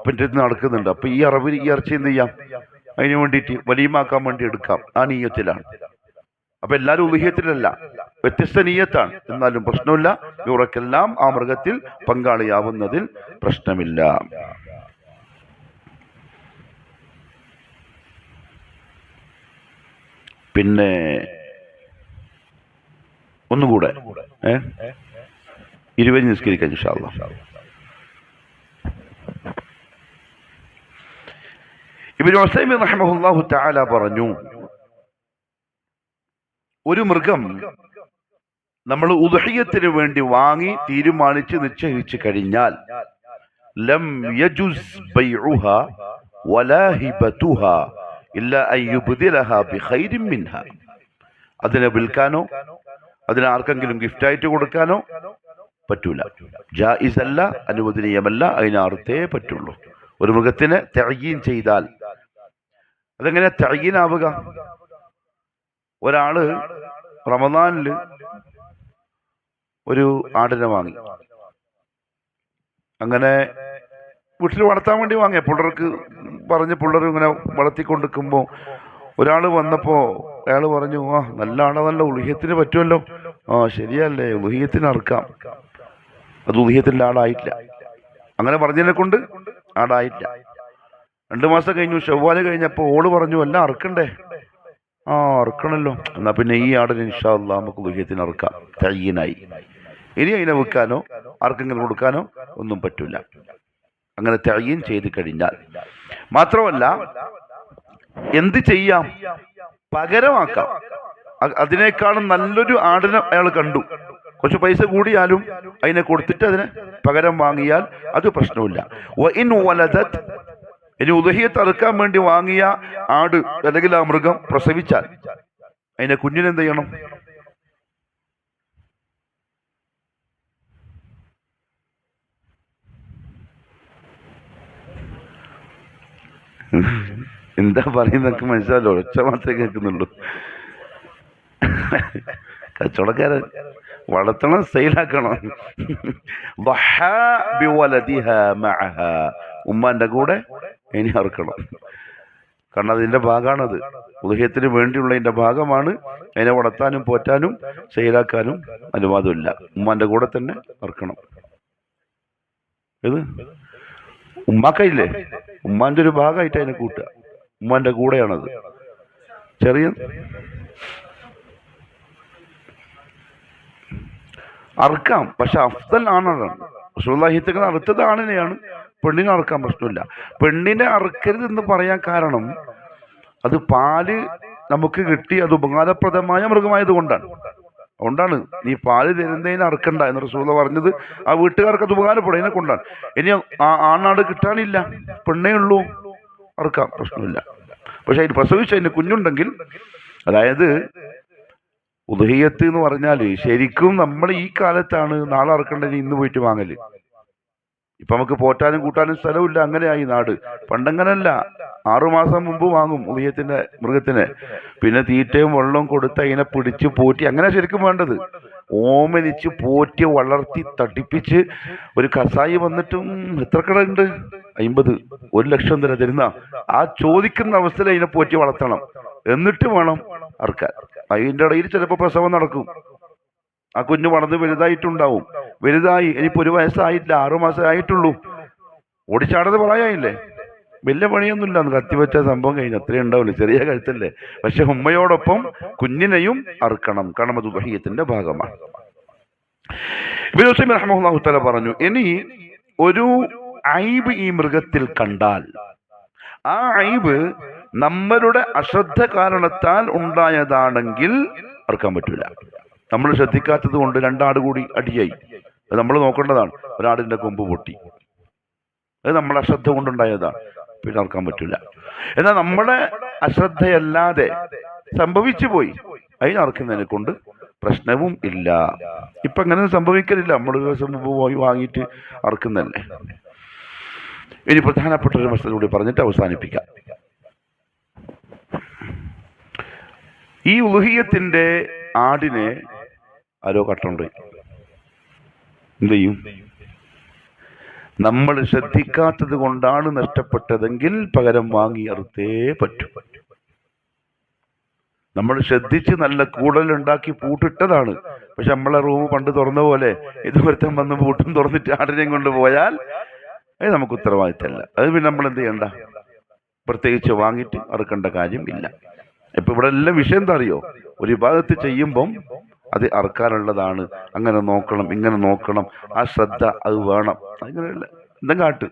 പിന്നെ നടക്കുന്നുണ്ട്, അപ്പൊ ഈ അറബിൽ ഈ ഇറച്ചി എന്ത് ചെയ്യാം, അതിന് വേണ്ടിയിട്ട് വലീമാക്കാൻ വേണ്ടി എടുക്കാം, ആ നീയത്തിലാണ്. അപ്പൊ എല്ലാവരും ഉദ്ഹിയത്തിലല്ല, വ്യത്യസ്ത നീയത്താണ്, എന്നാലും പ്രശ്നമില്ല. ഇവർക്കെല്ലാം ആ മൃഗത്തിൽ പങ്കാളിയാവുന്നതിൽ പ്രശ്നമില്ല. പിന്നെ ഒന്നുകൂടെ 20 നിസ്കരിക്കാം ഇൻഷാ അല്ലാഹ്. ഇബ്നു ഉസൈമീൻ റഹിമഹുല്ലാഹു തആല പറഞ്ഞു, ഒരു മൃഗം നമ്മൾ ഉദ്ഹിയത്തിന് വേണ്ടി വാങ്ങി തീരുമാനിച്ച് നിശ്ചയിച്ചു കഴിഞ്ഞാൽ ലം യജുസ് ബൈഉഹാ വലാ ഹിബതുഹാ ഇല്ലാ അൻ യുബ്ദിലഹാ ബിഖൈരിൻ മിൻഹാ, അതിനെ വിൽക്കാനോ അതിനെ ആർക്കെങ്കിലും ഗിഫ്റ്റായിട്ട് കൊടുക്കാനോ പറ്റൂല. ജായിസ് അല്ല, അനുവദനീയമല്ല, അതിനർത്ഥേ പറ്റുള്ളൂ. ഒരു മൃഗത്തിനെ തഅയീൻ ചെയ്താൽ അതെങ്ങനെ തഅയീൻ ആവുക? ഒരാള് റമദാനില് ഒരു ആടിനെ വാങ്ങി, അങ്ങനെ വീട്ടിൽ വളർത്താൻ വേണ്ടി വാങ്ങിയ, പിള്ളേർക്ക് പറഞ്ഞ് പിള്ളേർ ഇങ്ങനെ വളർത്തിക്കൊണ്ടിരിക്കുമ്പോൾ ഒരാൾ വന്നപ്പോൾ അയാൾ പറഞ്ഞു, ആ നല്ല ആടാ, നല്ല ഉളുഹിയത്തിന് പറ്റുമല്ലോ. ആ ശരിയല്ലേ, ഉളുഹിയത്തിന് അറുക്കാം. അത് ഉളുഹിയത്തിൻ്റെ ആടായിട്ടില്ല. അങ്ങനെ പറഞ്ഞതിനെ കൊണ്ട് ആടായിട്ടില്ല. 2 മാസം കഴിഞ്ഞു, ശവ്വാല് കഴിഞ്ഞപ്പോൾ ഓള് പറഞ്ഞു, എല്ലാം അറുക്കണ്ടേ? ആ അറുക്കണല്ലോ, എന്നാ പിന്നെ ഈ ആടിന് ഇൻഷാ അല്ലാഹ് നമുക്ക് ഉളുഹിയത്തിന് അറുക്കാം. തഅയീനായി. ഇനി അതിനെ വിൽക്കാനോ ആർക്കെങ്കിലും കൊടുക്കാനോ ഒന്നും പറ്റൂല. അങ്ങനെ തഅയീൻ ചെയ്ത് കഴിഞ്ഞാൽ മാത്രമല്ല എന്ത് ചെയ്യാം, പകരമാക്കാം. അതിനേക്കാളും നല്ലൊരു ആടിനെ അയാൾ കണ്ടു, കുറച്ച് പൈസ കൂടിയാലും അതിനെ കൊടുത്തിട്ട് അതിനെ പകരം വാങ്ങിയാൽ അത് പ്രശ്നമില്ല. ഇനി ഉദഹിയത്ത് അറുക്കാൻ വേണ്ടി വാങ്ങിയ ആട് അല്ലെങ്കിൽ ആ മൃഗം പ്രസവിച്ചാൽ അതിനെ കുഞ്ഞിനെന്ത് ചെയ്യണം? എന്താ പറയുന്നൊക്കെ മനസ്സിലാലോ, ഒച്ച മാത്രമേ കേൾക്കുന്നുള്ളൂ. കച്ചവടക്കാരൻ വളർത്തണം, സെയിലാക്കണം. ഉമ്മാന്റെ കൂടെ ഇനി അറുക്കണം. കാരണം അതിന്റെ ഭാഗമാണത്, ഉദഹയത്തിന് വേണ്ടിയുള്ളതിന്റെ ഭാഗമാണ്. അതിനെ വളർത്താനും പോറ്റാനും സെയിലാക്കാനും അനുവാദമില്ല. ഉമ്മാന്റെ കൂടെ തന്നെ അറുക്കണം. ഇത് ഉമ്മാക്കയില്ലേ, ഉമ്മാന്റെ ഒരു ഭാഗമായിട്ട് അതിനെ കൂട്ടുക, ഉമ്മാന്റെ കൂടെയാണത്. ചെറിയ അറുക്കാം, പക്ഷെ അഫ്ദൽ ആണാണ്. റസൂലുള്ളാഹിത്തങ്ങൾ അറുത്തത് ആണിനെയാണ്, പെണ്ണിനെ അറുക്കാൻ പ്രശ്നമില്ല. പെണ്ണിനെ അറുക്കരുത് എന്ന് പറയാൻ കാരണം അത് പാല് നമുക്ക് കിട്ടി, അത് ഉപകാരപ്രദമായ മൃഗമായത് കൊണ്ടാണ് നീ പാല് തരുന്നതിന് അറുക്കണ്ട എന്ന് റസൂലുള്ളാഹി പറഞ്ഞത്. ആ വീട്ടുകാർക്ക് അത് ഉപകാരപ്പെടും, അതിനെ കൊണ്ടാണ്. ഇനി ആണാട് കിട്ടാനില്ല, പെണ്ണേ ഉള്ളൂ, അറുക്കാം, പ്രശ്നമില്ല. പക്ഷെ അതിന് പ്രസവിച്ച് അതിന് കുഞ്ഞുണ്ടെങ്കിൽ, അതായത് ഉദഹിയത്ത് എന്ന് പറഞ്ഞാൽ ശരിക്കും നമ്മൾ ഈ കാലത്താണ് നാളെ അറക്കേണ്ടത് ഇന്ന് പോയിട്ട് വാങ്ങല്. ഇപ്പൊ നമുക്ക് പോറ്റാനും കൂട്ടാനും സ്ഥലമില്ല, അങ്ങനെയായി നാട്. പണ്ടങ്ങനല്ല, 6 മാസം മുമ്പ് വാങ്ങും ഉദഹിയത്തിന്റെ മൃഗത്തിനെ, പിന്നെ തീറ്റയും വെള്ളവും കൊടുത്ത് അതിനെ പിടിച്ച് പോറ്റി, അങ്ങനെ ശരിക്കും വേണ്ടത്. ഓമനിച്ച് പോറ്റി വളർത്തി തട്ടിപ്പിച്ച് ഒരു കസായി വന്നിട്ടും എത്ര കട ഉണ്ട്, 50, 1 ലക്ഷം തരുന്ന ആ ചോദിക്കുന്ന അവസ്ഥയിൽ അതിനെ പോറ്റി വളർത്തണം, എന്നിട്ട് വേണം അറുക്കാൻ. അതിൻ്റെ ഇടയിൽ ചിലപ്പോൾ പ്രസവം നടക്കും, ആ കുഞ്ഞ് വളർന്ന് വലുതായിട്ടുണ്ടാവും. വലുതായി ഇനിയിപ്പോൾ 1 വയസ്സായിട്ടില്ല, 6 മാസം ആയിട്ടുള്ളൂ, ഓടിച്ചാടത് പറയായില്ലേ, വലിയ പണിയൊന്നുമില്ല, അന്ന് കത്തിവെച്ച സംഭവം കഴിഞ്ഞ് അത്രയും ഉണ്ടാവില്ല, ചെറിയ കഴുത്തല്ലേ. പക്ഷെ ഉമ്മയോടൊപ്പം കുഞ്ഞിനെയും അറുക്കണം, കാരണം അത് ഉദഹിയത്തിന്റെ ഭാഗമാണ്. ഇബ്നു ഉസൈമീൻ റഹിമഹുല്ലാഹു തആല പറഞ്ഞു, ഇനി ഒരു ഐബ് ഈ മൃഗത്തിൽ കണ്ടാൽ ആ ഐബ് നമ്മളുടെ അശ്രദ്ധ കാരണത്താൽ ഉണ്ടായതാണെങ്കിൽ അറുക്കാൻ പറ്റൂല. നമ്മൾ ശ്രദ്ധിക്കാത്തത് കൊണ്ട് 2 ആട് കൂടി അടിയായി, അത് നമ്മൾ നോക്കേണ്ടതാണ്. ഒരാടിന്റെ കൊമ്പ് പൊട്ടി, അത് നമ്മളെ അശ്രദ്ധ കൊണ്ടുണ്ടായതാണ്, പിന്നെ അറുക്കാൻ പറ്റൂല. എന്നാൽ നമ്മുടെ അശ്രദ്ധയല്ലാതെ സംഭവിച്ചു പോയി, അതിനറുക്കുന്നതിനെ കൊണ്ട് പ്രശ്നവും ഇല്ല. ഇപ്പൊ അങ്ങനെ സംഭവിക്കലില്ല, നമ്മൾ ദിവസം മുമ്പ് പോയി വാങ്ങിയിട്ട് അറുക്കുന്നതല്ലേ. ഇനി പ്രധാനപ്പെട്ട ഒരു മസല കൂടി പറഞ്ഞിട്ട് അവസാനിപ്പിക്കാം. ഈ ഉലുഹിയത്തിന്റെ ആടിനെ ആരോ കട്ടുണ്ട്, എന്ത് ചെയ്യും? നമ്മൾ ശ്രദ്ധിക്കാത്തത് കൊണ്ടാണ് നഷ്ടപ്പെട്ടതെങ്കിൽ പകരം വാങ്ങി അറുത്തേ പറ്റും. നമ്മൾ ശ്രദ്ധിച്ച് നല്ല കൂടലുണ്ടാക്കി പൂട്ടിട്ടതാണ്, പക്ഷെ നമ്മളെ റൂം പണ്ട് തുറന്ന പോലെ ഇതുവരുത്തം വന്ന് പൂട്ടും തുറന്നിട്ട് ആടിനെയും കൊണ്ട് പോയാൽ അത് നമുക്ക് ഉത്തരവാദിത്തമല്ല. അത് പിന്നെ നമ്മൾ എന്ത് ചെയ്യണ്ട, പ്രത്യേകിച്ച് വാങ്ങിയിട്ട് അറുക്കേണ്ട കാര്യം ഇല്ല. ഇപ്പൊ ഇവിടെ എല്ലാം വിഷയം എന്താ അറിയോ, ഒരു ഇബാദത്ത് ചെയ്യുമ്പം അത് അറുക്കാനുള്ളതാണ്, അങ്ങനെ നോക്കണം, ഇങ്ങനെ നോക്കണം, ആ ശ്രദ്ധ അത് വേണം. അങ്ങനെയല്ല എന്തെങ്കിലും കാട്ട്,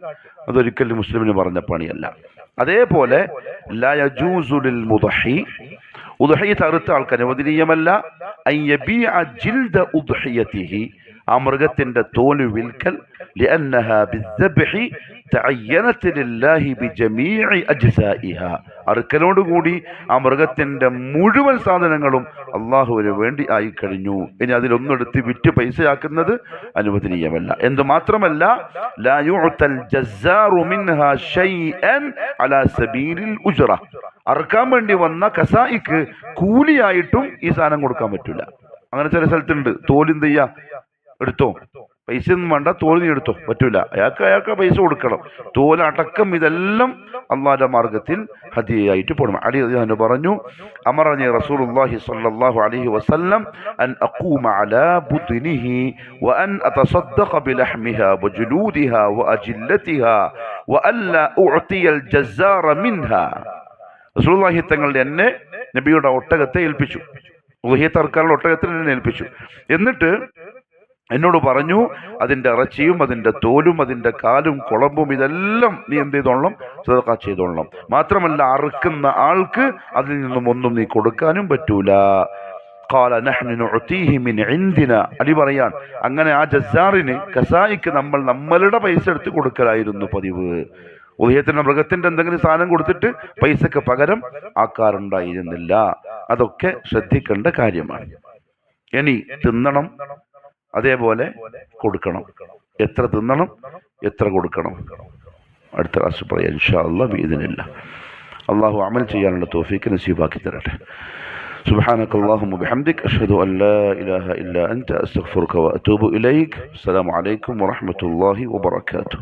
അതൊരിക്കലും മുസ്ലിമിന് പറഞ്ഞ പണിയല്ല. അതേപോലെ ലാ യജൂസു ലിൽ മുദ്ഹി, ഉദ്ഹിയത്ത് അറുത്ത ആൾക്ക് അനുവദനീയമല്ല അൻ യബീഅ ജിൽദ ഉദ്ഹിയതിഹി, ആ മൃഗത്തിന്റെ തോല് വിൽക്കൽ. لأنها بالذبح تعينت لله بجميع أجزائها, അറുക്കലോട് കൂടി ആ മൃഗത്തിന്റെ മുഴുവൻ സാധനങ്ങളും അള്ളാഹുവിന് വേണ്ടി ആയി കഴിഞ്ഞു. ഇനി അതിലൊന്നെടുത്ത് വിറ്റ് പൈസയാക്കുന്നത് അനുവദനീയമല്ല. എന്തു മാത്രമല്ല ലാ യുഅതൽ ജസ്സാറു മിൻഹാ ശൈഅൻ അലാ സബീലിൽ ഉജ്റ, അറുക്കാൻ വേണ്ടി വന്ന കസായിക്ക് കൂലിയായിട്ടും ഈ സാധനം കൊടുക്കാൻ പറ്റില്ല. അങ്ങനെ ചില സ്ഥലത്തുണ്ട്, തോലെന്ത് ചെയ്യാ, എടുത്തോ, പൈസ ഒന്നും വേണ്ട, തോല് നീ എടുത്തോ, പറ്റൂല. അയാൾക്ക് പൈസ കൊടുക്കണം. തോലടക്കം ഇതെല്ലാം അള്ളാഹുവിന്റെ മാർഗത്തിൽ ഹദിയയായിട്ട് പോകണം. അലി റളിയല്ലാഹു അൻഹു പറഞ്ഞു, അമറനി റസൂലുള്ളാഹി സ്വല്ലല്ലാഹു അലൈഹി വസല്ലം അൻ അഖൂമ അലാ ബുത്നിഹി വഅൻ അതസദ്ദഖ ബിലഹ്മിഹാ വജുലൂദിഹാ വഅജില്ലതിഹാ വഅല്ലാ ഉഅതിയൽ ജസ്സാറ മിൻഹാ. റസൂലുള്ളാഹി തങ്ങൾ എന്നെ നബിയുടെ ഒട്ടകത്തെ ഏൽപ്പിച്ചു, ഉദ്ഹിയത്ത് അറുക്കാനുള്ള ഒട്ടകത്തിൽ എന്നെ ഏൽപ്പിച്ചു. എന്നിട്ട് എന്നോട് പറഞ്ഞു, അതിന്റെ ഇറച്ചിയും അതിന്റെ തോലും അതിന്റെ കാലും കുളമ്പും ഇതെല്ലാം നീ എന്ത് ചെയ്തോളണം, സദഖ ചെയ്തോളണം. മാത്രമല്ല അറുക്കുന്ന ആൾക്ക് അതിൽ നിന്നും ഒന്നും നീ കൊടുക്കാനും പറ്റൂല. ഖാല നഹ്നു നുഅതീഹി മിൻ ഇൻദിനാ. അലി പറയാൻ, അങ്ങനെ ആ ജസാറിന് കസായിക്ക് നമ്മൾ നമ്മളുടെ പൈസ എടുത്ത് കൊടുക്കലായിരുന്നു പതിവ്. ഉദയത്തിന്റെ മൃഗത്തിന്റെ എന്തെങ്കിലും സാധനം കൊടുത്തിട്ട് പൈസക്ക് പകരം ആക്കാറുണ്ടായിരുന്നില്ല. അതൊക്കെ ശ്രദ്ധിക്കേണ്ട കാര്യമാണ്. ഇനി തിന്നണം, അതേപോലെ കൊടുക്കണം. എത്ര തിന്നണം, എത്ര കൊടുക്കണം, അടുത്ത ക്ലാസ് പറയാം ഇൻഷാ അല്ലാഹ് ബിഇദ്നില്ലാഹ്. അള്ളാഹു അമൽ ചെയ്യാനുള്ള തൗഫീഖ് നസീബാക്കി തരട്ടെ. سبحانك اللهم وبحمدك أشهد أن لا إله إلا أنت أستغفرك وأتوب إليك. السلام عليكم ورحمة الله وبركاته.